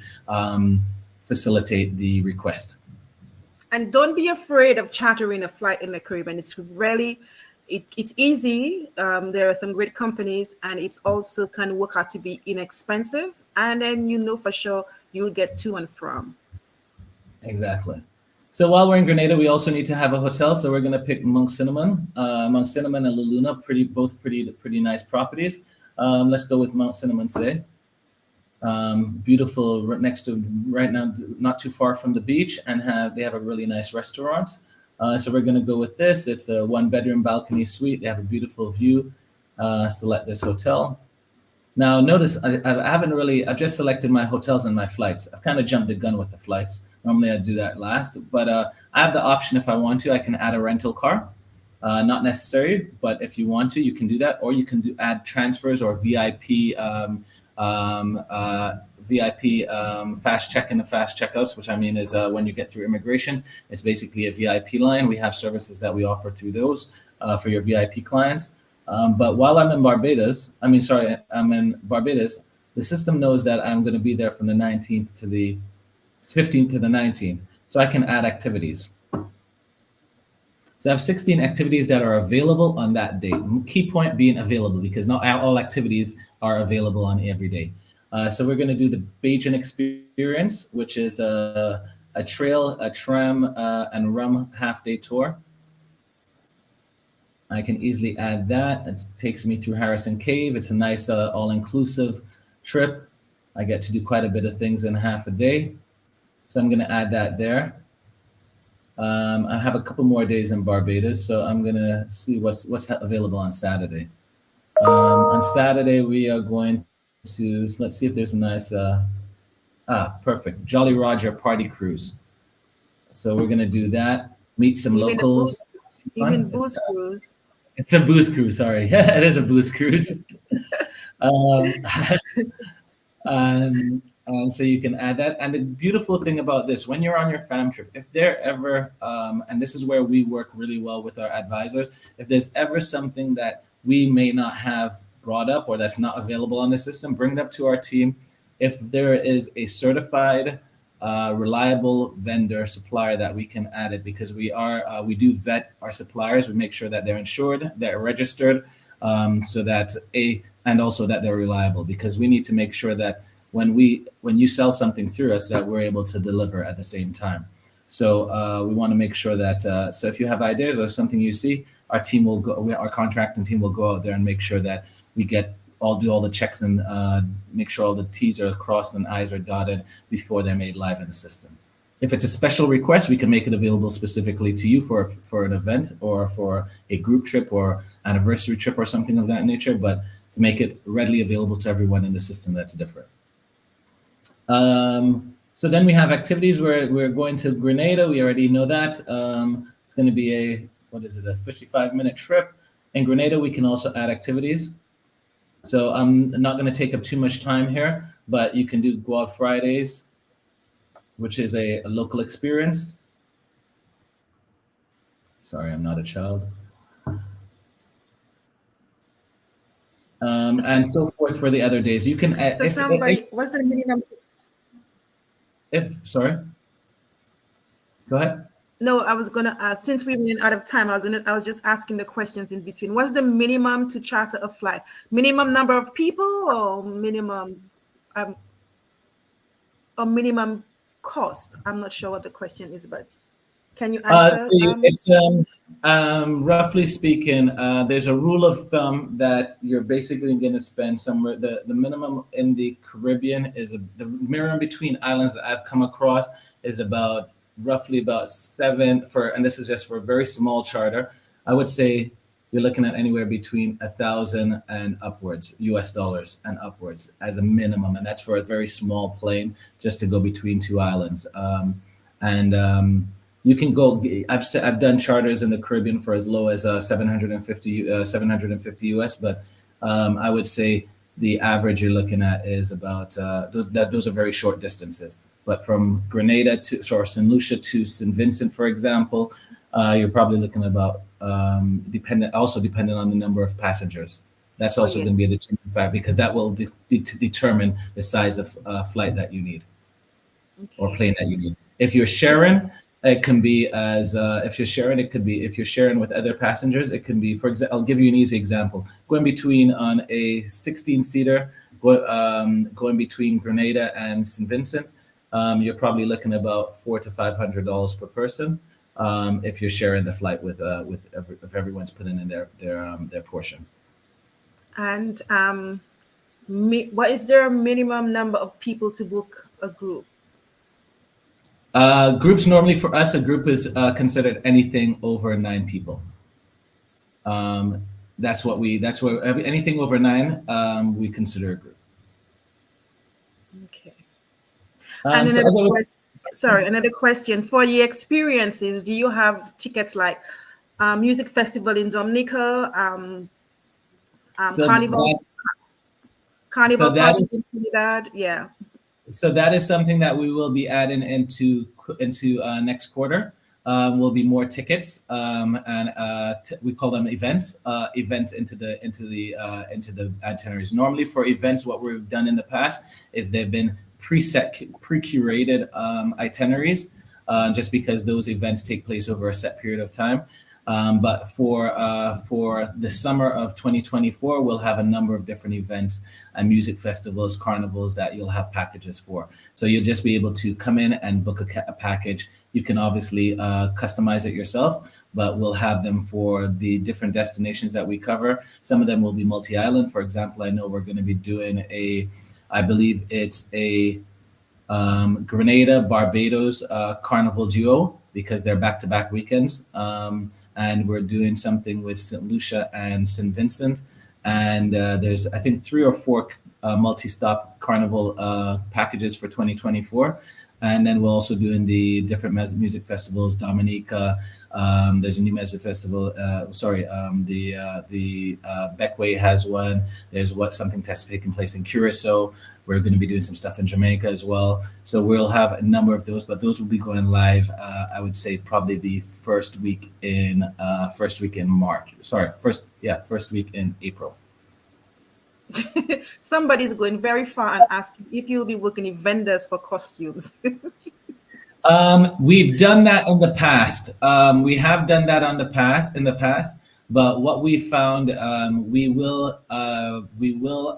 facilitate the request. And don't be afraid of chartering a flight in the Caribbean. It's really, it's easy. There are some great companies, and it's also can work out to be inexpensive. And then for sure you'll get to and from. Exactly. So while we're in Grenada, we also need to have a hotel. So we're going to pick Monk Cinnamon. Monk Cinnamon and La Luna, both pretty nice properties. Let's go with Mount Cinnamon today. Beautiful, next to right now, not too far from the beach, and they have a really nice restaurant. So we're going to go with this. It's a 1-bedroom balcony suite. They have a beautiful view. Select this hotel. Now, notice I haven't really, I've just selected my hotels and my flights. I've kind of jumped the gun with the flights. Normally I do that last, but I have the option if I want to, I can add a rental car. Not necessary, but if you want to, you can do that, or you can add transfers or VIP fast check-in and fast checkouts, which I mean is when you get through immigration, it's basically a VIP line. We have services that we offer through those for your VIP clients. But while I'm in Barbados, I'm in Barbados, the system knows that I'm going to be there from the 19th to the 15th to the 19th. So I can add activities. So I have 16 activities that are available on that date. Key point being available, because not all activities are available on every day. So we're going to do the Bajan experience, which is a trail, a tram, and rum half-day tour. I can easily add that. It takes me through Harrison Cave. It's a nice all-inclusive trip. I get to do quite a bit of things in half a day. So I'm going to add that there. I have a couple more days in Barbados, so I'm going to see what's available on Saturday. On Saturday, we are going to, let's see if there's a nice, perfect, Jolly Roger party cruise. So we're going to do that, meet some locals. You mean booze cruise? It's a booze cruise, sorry. It is a booze cruise. So you can add that. And the beautiful thing about this, when you're on your fam trip, if they're ever, and this is where we work really well with our advisors, if there's ever something that we may not have brought up or that's not available on the system, bring it up to our team. If there is a certified, reliable vendor supplier that we can add it, because we do vet our suppliers. We make sure that they're insured, they're registered, and also that they're reliable, because we need to make sure that when you sell something through us, that we're able to deliver at the same time. So we want to make sure that, so if you have ideas or something you see, our team will go, our contracting team will go out there and make sure that we do all the checks and make sure all the T's are crossed and I's are dotted before they're made live in the system. If it's a special request, we can make it available specifically to you for an event or for a group trip or anniversary trip or something of that nature, but to make it readily available to everyone in the system, that's different. So then we have activities where we're going to Grenada. We already know that. It's going to be a 55-minute trip. In Grenada, we can also add activities. So I'm not going to take up too much time here, but you can do Guava Fridays, which is a local experience. Sorry, I'm not a child. And so forth for the other days. You can add. So what's the minimum? Sorry. Go ahead. No, I was gonna ask. Since we ran out of time, I was just asking the questions in between. What's the minimum to charter a flight? Minimum number of people, or minimum cost? I'm not sure what the question is, but can you answer? It's roughly speaking, there's a rule of thumb that you're basically going to spend somewhere. The minimum in the Caribbean is the minimum between islands that I've come across is roughly about $7 and this is just for a very small charter. I would say you're looking at anywhere between $1,000 and upwards, US dollars and upwards as a minimum, and that's for a very small plane just to go between two islands. You can go. I've done charters in the Caribbean for as low as 750 US, but I would say the average you're looking at is about those are very short distances. But from Grenada St. Lucia to St. Vincent, for example, you're probably looking about dependent on the number of passengers. That's also going to be a determining factor, because that will determine the size of flight that you need or plane that you need. If you're sharing, it can be if you're sharing with other passengers, it can be, for example, I'll give you an easy example. Going between on a 16-seater, going between Grenada and St. Vincent, you're probably looking about $400 to $500 per person if you're sharing the flight if everyone's putting in their portion. And What is there a minimum number of people to book a group? Groups normally for us, a group is considered anything over 9 people. Um, that's where anything over 9, we consider a group. Okay. And So another as I was, question. Sorry, another question. For the experiences, do you have tickets like music festival in Dominica, so carnival that so carnival that parties is in Trinidad? Yeah. So that is something that we will be adding into next quarter. Will be more tickets, and we call them events. Events into the itineraries. Normally, for events, what we've done in the past is they've been pre-curated itineraries, just because those events take place over a set period of time. But for the summer of 2024, we'll have a number of different events and music festivals, carnivals that you'll have packages for. So you'll just be able to come in and book a package. You can obviously customize it yourself, but we'll have them for the different destinations that we cover. Some of them will be multi-island. For example, I know we're going to be doing I believe it's a Grenada, Barbados Carnival duo because they're back-to-back weekends. And we're doing something with St. Lucia and St. Vincent. And there's, I think, 3 or 4 multi-stop Carnival packages for 2024. And then we're also doing the different music festivals, Dominica. There's a new music festival. The Beckway has one. There's something that's taking place in Curacao. We're going to be doing some stuff in Jamaica as well. So we'll have a number of those, but those will be going live. I would say probably the first week in March. First week in April. Somebody's going very far and asking if you'll be working with vendors for costumes. We've done that in the past. We have done that in the past. But what we found, we will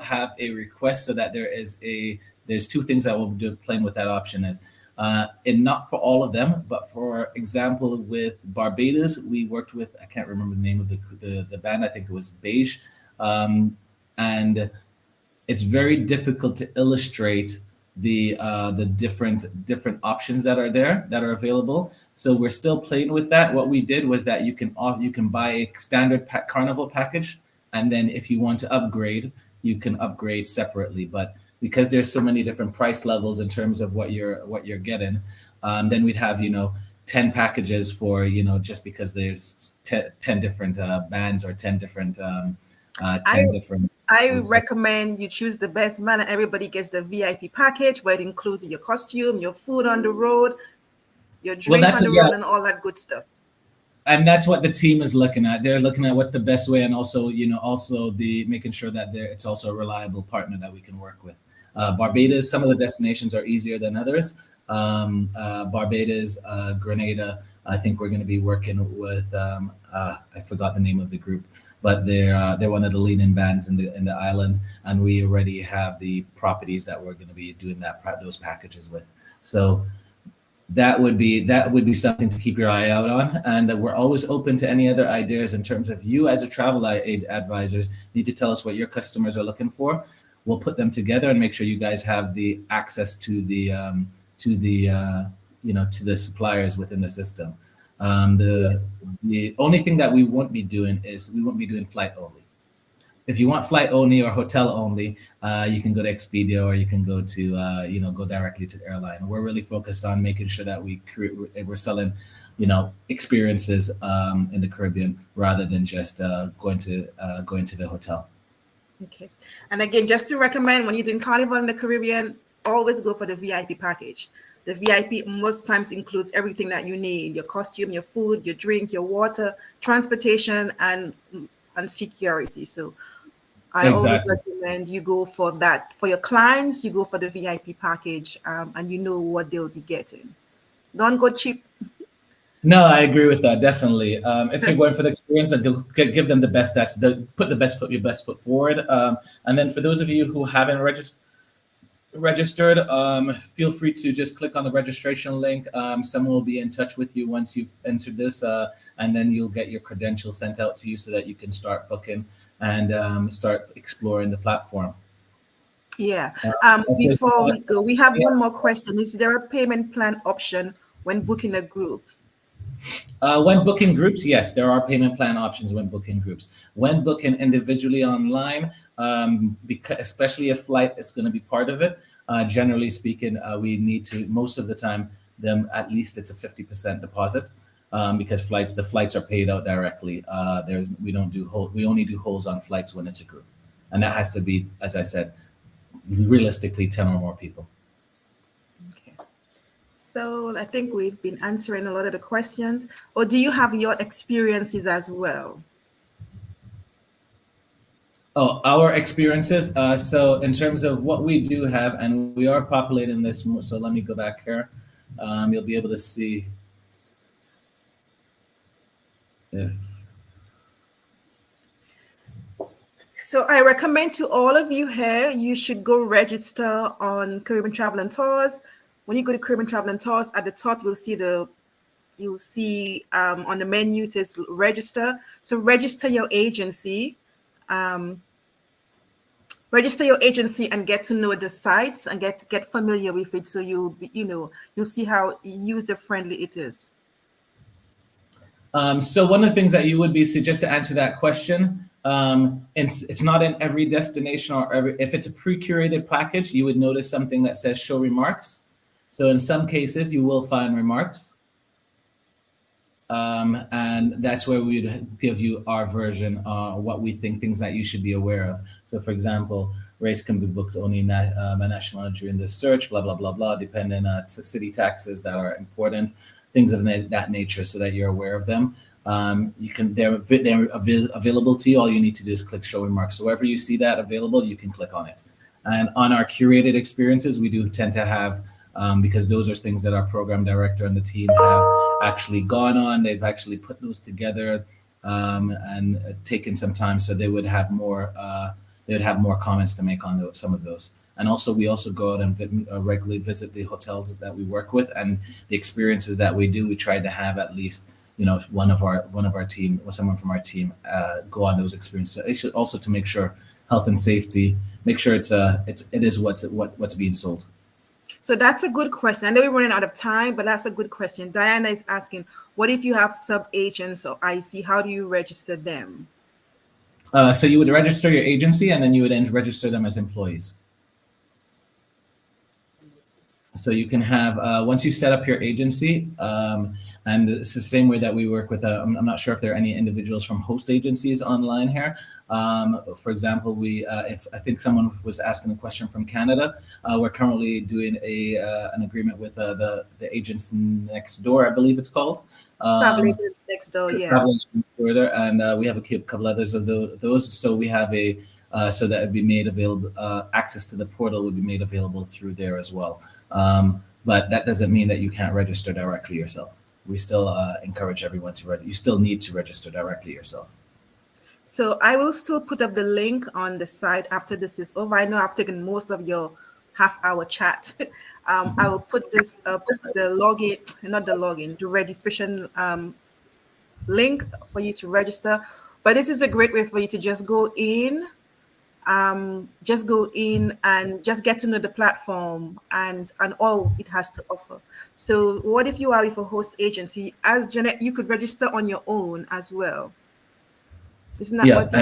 have a request so that there's 2 things that we'll do playing with that option is, and not for all of them, but for example, with Barbados, we worked with, I can't remember the name of the band. I think it was Beige. And it's very difficult to illustrate the different options that are available. So we're still playing with that. What we did was that you can buy a standard carnival package, and then if you want to upgrade, you can upgrade separately. But because there's so many different price levels in terms of what you're getting, then we'd have 10 packages for just because there's 10 different bands or 10 different. 10 different. I recommend you choose the best man, and everybody gets the VIP package where it includes your costume, your food on the road, your drink on the road, and all that good stuff. And that's what the team is looking at. They're looking at what's the best way, and also the making sure that it's also a reliable partner that we can work with. Barbados, some of the destinations are easier than others. Barbados, Grenada, I think we're going to be working with. I forgot the name of the group. But they're one of the leading bands in the island, and we already have the properties that we're going to be doing those packages with. So that would be something to keep your eye out on, and we're always open to any other ideas in terms of you as a travel aid advisors need to tell us what your customers are looking for. We'll put them together and make sure you guys have the access to the suppliers within the system. The only thing that we won't be doing is we won't be doing flight only. If you want flight only or hotel only, you can go to Expedia, or you can go to go directly to the airline. We're really focused on making sure that we're selling experiences in the Caribbean rather than just going to the hotel. Okay, and again, just to recommend, when you're doing Carnival in the Caribbean, always go for the VIP package. The VIP most times includes everything that you need: your costume, your food, your drink, your water, transportation, and security. So I always recommend you go for that. For your clients, you go for the VIP package, and you know what they'll be getting. Don't go cheap. No, I agree with that, definitely. If you're going for the experience, give them the best. Put your best foot forward. And then for those of you who haven't registered, feel free to just click on the registration link. Someone will be in touch with you once you've entered this, and then you'll get your credentials sent out to you so that you can start booking and start exploring the platform. Yeah. Okay, Before so, we go, we have yeah. one more question. Is there a payment plan option when booking a group? When booking groups, yes, there are payment plan options when booking groups. When booking individually online, because especially if flight is going to be part of it, generally speaking, we need to most of the time them at least it's a 50% deposit because the flights are paid out directly. There's we only do holds on flights when it's a group, and that has to be, as I said, realistically 10 or more people. Okay. So I think we've been answering a lot of the questions. Or do you have your experiences as well? Oh, our experiences. So in terms of what we do have, and we are populating this. So let me go back here. You'll be able to see if. So I recommend to all of you here, you should go register on Caribbean Travel and Tours. When you go to Caribbean Travel and Tours, at the top you'll see on the menu it says register. So register your agency. Um, Register your agency and get to know the sites and get familiar with it, so you'll see how user friendly it is. So one of the things that you would be, so just to answer that question, it's not in every destination or if it's a pre-curated package, you would notice something that says show remarks. So in some cases, you will find remarks. And that's where we would give you our version, what we think, things that you should be aware of. So, for example, race can be booked only by nationality during the search, blah, blah, blah, blah, depending on city taxes that are important, things of that nature, so that you're aware of them. They're available to you. All you need to do is click show remarks. So wherever you see that available, you can click on it. And on our curated experiences, we do tend to have because those are things that our program director and the team have actually gone on. They've actually put those together and taken some time, so they would have more. They would have more comments to make on some of those. And also, we also go out and regularly visit the hotels that we work with, and the experiences that we do. We try to have at least one of our team or someone from our team go on those experiences. It should also to make sure health and safety, make sure it is what's being sold. So that's a good question. I know we're running out of time, but that's a good question. Diana is asking, what if you have sub-agents or IC? How do you register them? So you would register your agency, and then you would register them as employees. So you can have, once you set up your agency, and it's the same way that we work with, I'm not sure if there are any individuals from host agencies online here. For example, if I think someone was asking a question from Canada, we're currently doing an agreement with the agents next door, I believe it's called. Travel agents next door, yeah. Travel agents further, and we have a couple others of those. So we have so that would be made available. Access to the portal would be made available through there as well. But that doesn't mean that you can't register directly yourself. We still encourage everyone to register. You still need to register directly yourself. So I will still put up the link on the site after this is over. I know I've taken most of your half-hour chat. I will put this up, the registration link for you to register. But this is a great way for you to just go in and just get to know the platform and all it has to offer. So what if you are with a host agency? As Janet, you could register on your own as well. Isn't that what?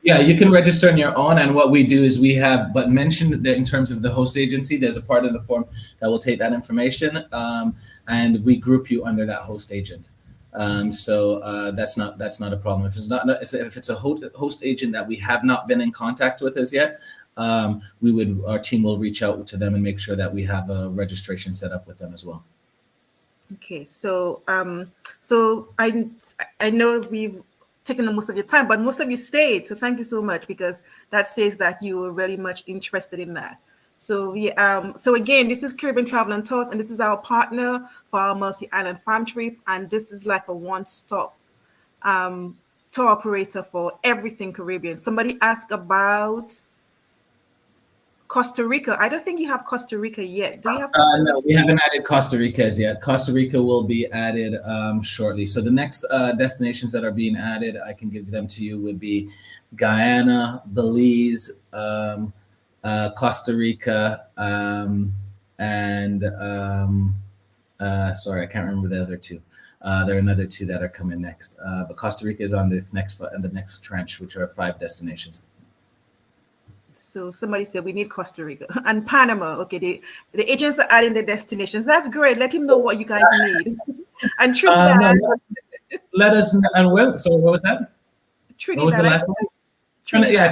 You can register on your own. And what we do is we have, but mentioned that in terms of the host agency, there's a part of the form that will take that information, and we group you under that host agent. So that's not a problem. If it's a host agent that we have not been in contact with as yet, our team will reach out to them and make sure that we have a registration set up with them as well. Okay, so I know we've taken most of your time, but most of you stayed. So thank you so much, because that says that you were really much interested in that. So so again, this is Caribbean Travel and Tours, and this is our partner for our Multi Island Farm Trip, and this is like a one-stop tour operator for everything Caribbean. Somebody asked about Costa Rica. I don't think you have Costa Rica yet. Do you have Costa Rica? No, we haven't added Costa Rica as yet. Costa Rica will be added shortly. So the next destinations that are being added, I can give them to you, would be Guyana, Belize, Costa Rica, and sorry, I can't remember the other two. There are another two that are coming next, but Costa Rica is on the next tranche, which are 5 destinations. So somebody said we need Costa Rica and Panama. Okay, the agents are adding the destinations. That's great. Let him know what you guys need. And Trinidad. No, let us know. And what was that? Trinidad. What was the last one? Trinidad. Yeah,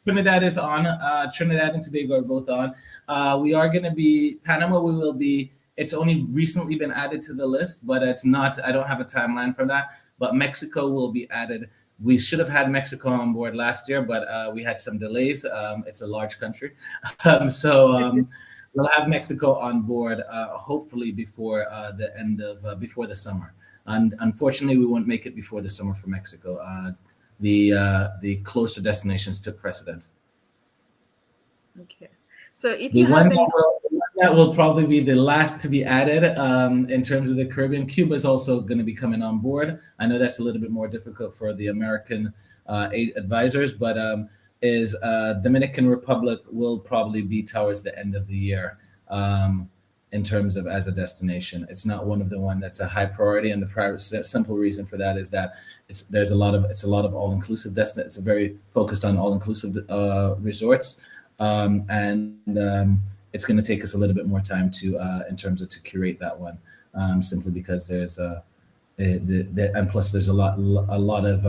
Trinidad is on. Trinidad and Tobago are both on. We are going to be Panama. We will be. It's only recently been added to the list, but it's not. I don't have a timeline for that. But Mexico will be added. We should have had Mexico on board last year, but we had some delays. It's a large country, so we'll have Mexico on board hopefully before the end of before the summer. And unfortunately, we won't make it before the summer for Mexico. The closer destinations took precedent. Okay, so if you have any, that will probably be the last to be added in terms of the Caribbean. Cuba is also going to be coming on board. I know that's a little bit more difficult for the American advisors, but Dominican Republic will probably be towards the end of the year in terms of as a destination. It's not one of the one that's a high priority, and the simple reason for that is that it's a lot of all-inclusive destinations. It's very focused on all-inclusive resorts, and it's going to take us a little bit more time to in terms of to curate that one, simply because there's and plus there's a lot of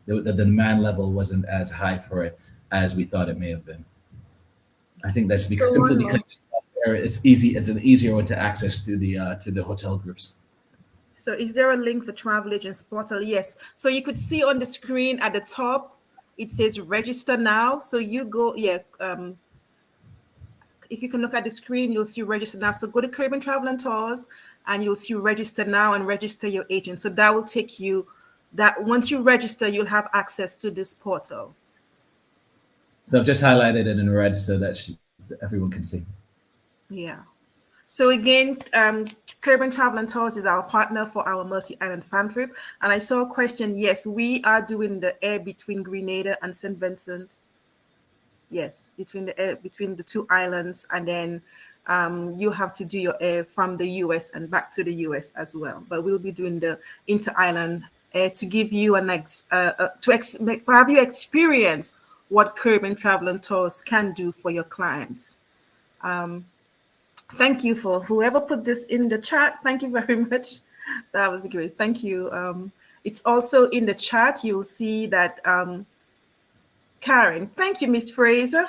the demand level wasn't as high for it as we thought it may have been. I think that's simply because it's an easier one to access through the hotel groups. So is there a link for travel agents portal? Yes. So you could see on the screen at the top, it says register now. So you go, if you can look at the screen, you'll see register now. So go to Caribbean Travel and Tours and you'll see register now and register your agent. So that will take you, that once you register, you'll have access to this portal. So I've just highlighted it in red so that everyone can see. Yeah. So again, Caribbean Travel and Tours is our partner for our multi-island fam trip. And I saw a question. Yes, we are doing the air between Grenada and St. Vincent. Yes, between the two islands, and then you have to do your air from the US and back to the US as well. But we'll be doing the inter-island air to give you have you experience what Caribbean Travel and Tours can do for your clients. Thank you for whoever put this in the chat. Thank you very much. That was great. Thank you. It's also in the chat. You'll see that Karen. Thank you, Miss Fraser.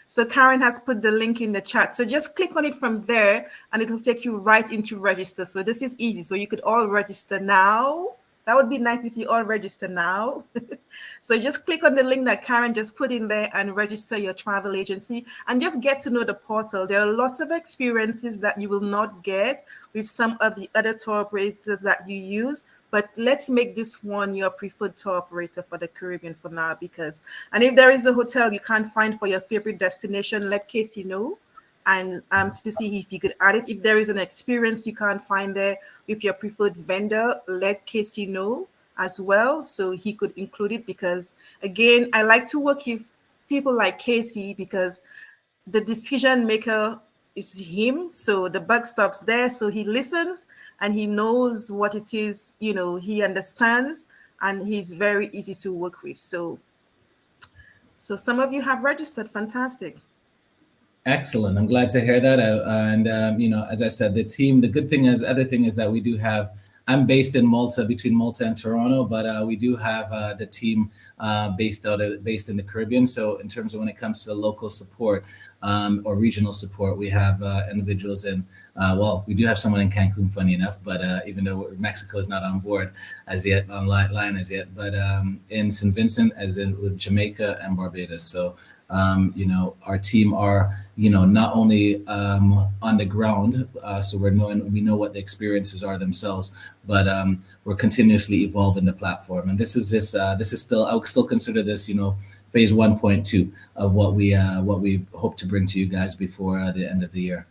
So Karen has put the link in the chat. So just click on it from there and it'll take you right into register. So this is easy. So you could all register now. That would be nice if you all register now. So just click on the link that Karen just put in there and register your travel agency and just get to know the portal. There are lots of experiences that you will not get with some of the other tour operators that you use. But let's make this one your preferred tour operator for the Caribbean for now, because, and if there is a hotel you can't find for your favorite destination, let Casey know, and to see if you could add it. If there is an experience you can't find there with your preferred vendor, let Casey know as well, so he could include it. Because again, I like to work with people like Casey because the decision maker is him. So the buck stops there. So he listens and he knows what it is, he understands, and he's very easy to work with. So some of you have registered. Fantastic. Excellent. I'm glad to hear that. And as I said, the team, the other thing is that we do have, I'm based in Malta, between Malta and Toronto, but we do have the team based in the Caribbean. So in terms of when it comes to local support or regional support, we have individuals in, we do have someone in Cancun, funny enough, but even though Mexico is not on board as yet, online as yet, but in St. Vincent, as in with Jamaica and Barbados. So our team are, not only on the ground, so we know what the experiences are themselves, but we're continuously evolving the platform. And this is still, I would still consider this, phase 1.2 of what we hope to bring to you guys before the end of the year.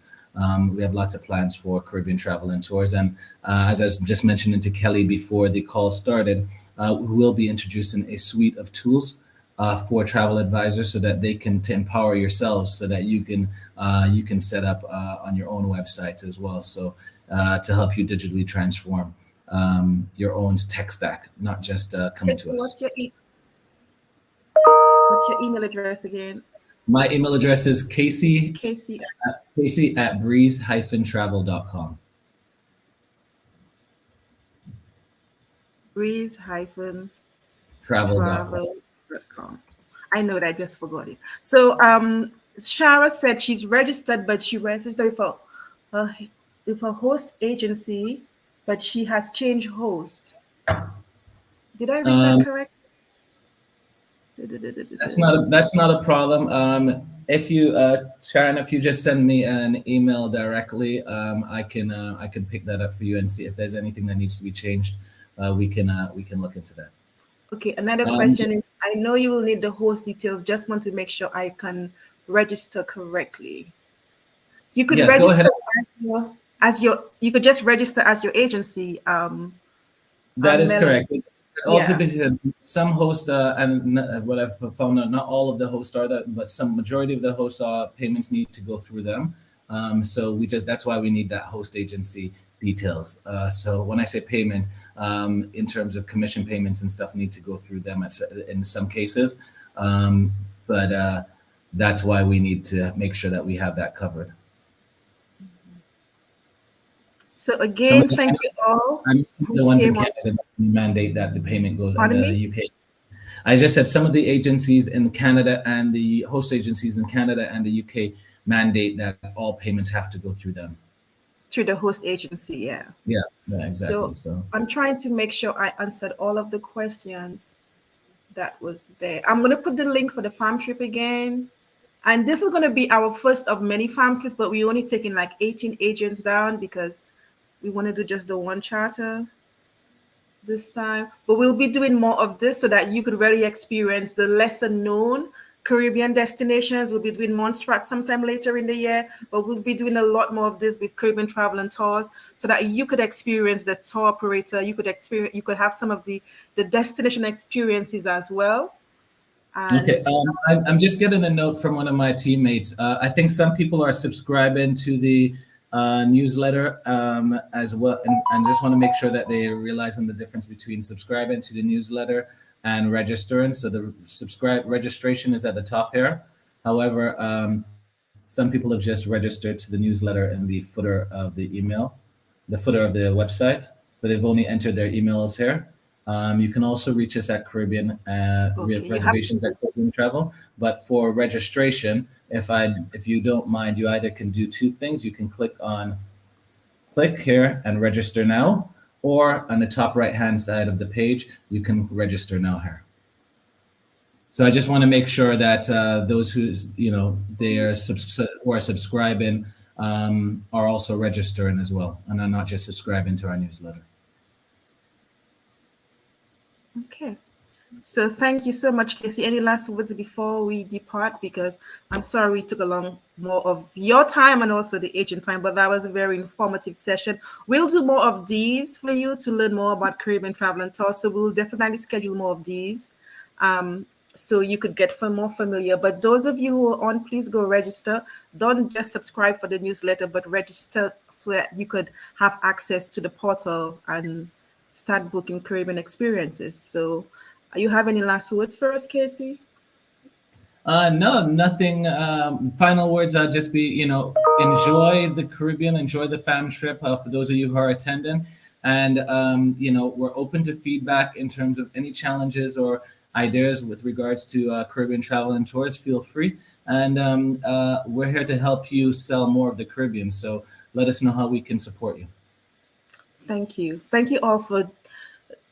We have lots of plans for Caribbean Travel and Tours. And as I was just mentioning to Kelly before the call started, we will be introducing a suite of tools for travel advisors so that they can to empower yourselves so that you can set up on your own websites as well. So to help you digitally transform your own tech stack, not just coming Casey, to us. what's your email address again? My email address is Casey Casey Casey at breeze-travel.com. Travel.com. breeze-travel.com. I know that, I just forgot it. So Shara said she's registered, but she registered uh, with a host agency, but she has changed host. Did I read that Um, correct? that's not a problem. If you Sharon, if you just send me an email directly, I can pick that up for you and see if there's anything that needs to be changed. We can look into that. Okay, another Um, question is, I know you will need the host details, just want to make sure I can register correctly. You could yeah, go ahead. register as your you could just register as your agency, That is Melody. correct. It also Yeah. because some hosts what I've found out, not all of the hosts are that, but some majority of the hosts payments need to go through them. So that's why we need that host agency details. So when I say payment, in terms of commission payments and stuff, need to go through them in some cases. But that's why we need to make sure that we have that covered. So Some again, of the, thank you all I'm who the ones in came on. Canada that mandate that the payment goes in Pardon the me? UK. I just said some of the agencies in Canada and the host agencies in Canada and the UK mandate that all payments have to go through them. Through the host agency, yeah. Yeah, exactly. So So I'm trying to make sure I answered all of the questions that was there. I'm going to put the link for the farm trip again. And this is going to be our first of many farm trips, but we're only taking like 18 agents down because we want to do just the one charter this time. But we'll be doing more of this so that you could really experience the lesser known Caribbean destinations. We'll be doing Montserrat sometime later in the year, but we'll be doing a lot more of this with Caribbean Travel and Tours so that you could experience the tour operator. You could have some of the destination experiences as well. okay, And I'm just getting a note from one of my teammates. I think some people are subscribing to the newsletter as well, and just want to make sure that they realizing the difference between subscribing to the newsletter and registering. So the subscribe registration is at the top here. However, some people have just registered to the newsletter in the footer of the email, the footer of the website. So they've only entered their emails here. You can also reach us at Caribbean okay, you have reservations at Caribbean Travel. But for registration, if you don't mind, you either can do two things. You can click here and register now, or on the top right hand side of the page, you can register now here. So I just want to make sure that those who who are subscribing are also registering as well, and are not just subscribing to our newsletter. okay. So thank you so much, Casey. Any last words before we depart? Because I'm sorry we took a long more of your time and also the agent time, but that was a very informative session. We'll do more of these for you to learn more about Caribbean Travel and Tour. So we'll definitely schedule more of these so you could get more familiar. But those of you who are on, please go register. Don't just subscribe for the newsletter, but register so that you could have access to the portal and start booking Caribbean experiences. So you have any last words for us, Casey? No, nothing. Final words. I'll just be, enjoy the Caribbean, enjoy the fam trip for those of you who are attending. And, we're open to feedback in terms of any challenges or ideas with regards to Caribbean travel and tours. Feel free. And we're here to help you sell more of the Caribbean. So let us know how we can support you. Thank you. Thank you all for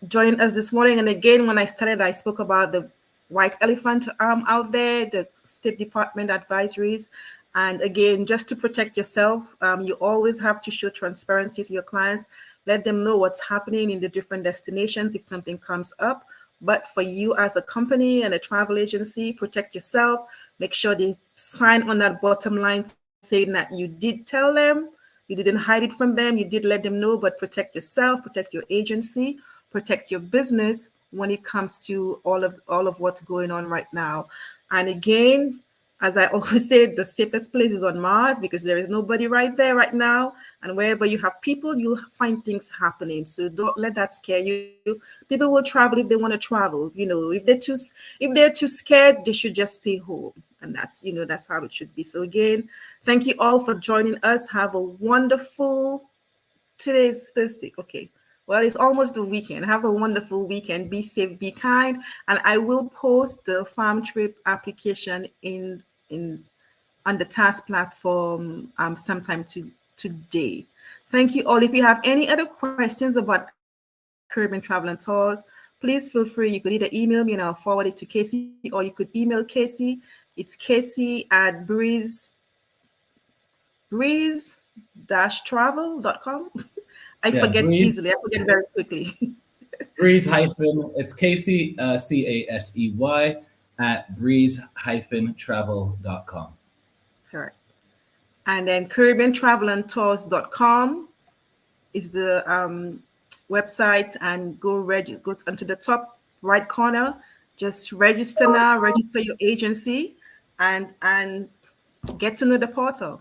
joining us this morning. And again, when I started, I spoke about the white elephant out there, the State Department advisories. And again, just to protect yourself, you always have to show transparency to your clients. Let them know what's happening in the different destinations if something comes up. But for you as a company and a travel agency, protect yourself. Make sure they sign on that bottom line saying that you did tell them, you didn't hide it from them, you did let them know, but protect yourself, protect your agency, protect your business when it comes to all of what's going on right now. And again, as I always say, the safest place is on Mars because there is nobody right there right now. And wherever you have people, you'll find things happening. So don't let that scare you. People will travel if they want to travel. If they're too scared, they should just stay home. And that's how it should be. So again, thank you all for joining us. Have a wonderful today's Thursday. Okay. Well, it's almost the weekend. Have a wonderful weekend. Be safe, be kind. And I will post the farm trip application in on the task platform sometime today. Thank you all. If you have any other questions about Caribbean Travel and Tours, please feel free. You could either email me and I'll forward it to Casey, or you could email Casey. It's Casey at breeze-travel.com. I Yeah, forget Breeze. easily. I forget very quickly. Breeze hyphen. It's Casey Casey at breeze-travel.com. Correct. And then CaribbeanTravelandTours.com is the website, and go onto the top right corner. Just register now. Register your agency, and get to know the portal.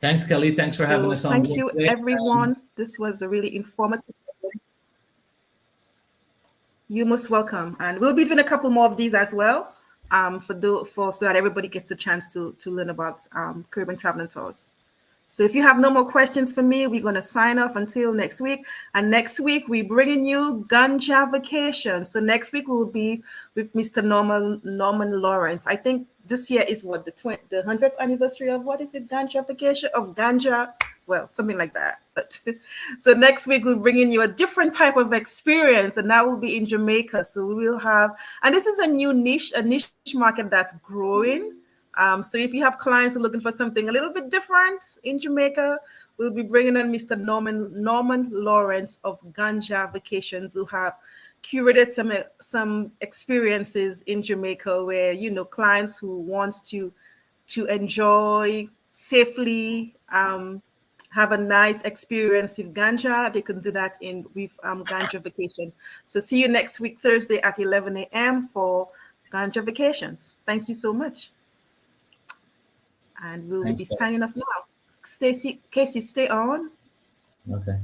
Thanks, Kelly. Thanks for having So us on thank board you, today. everyone. This was a really informative. You're most welcome, and we'll be doing a couple more of these as well, for so that everybody gets a chance to learn about Caribbean Travel and Tours. So if you have no more questions for me, we're going to sign off until next week. And next week, we're bringing you Ganja Vacation. So next week, we'll be with Mr. Norman Lawrence. I think this year is what, the 100th anniversary of, what is it, Ganja Vacation? Of Ganja, well, something like that. But so next week, we're bringing you a different type of experience, and that will be in Jamaica. So we will have, and this is a niche market that's growing. So if you have clients who are looking for something a little bit different in Jamaica, we'll be bringing on Mr. Norman Lawrence of Ganja Vacations, who have curated some experiences in Jamaica where clients who wants to enjoy safely, have a nice experience with Ganja, they can do that with Ganja Vacation. So see you next week Thursday at 11 a.m. for Ganja Vacations. Thank you so much. And we'll be signing off now. Casey, stay on. Okay.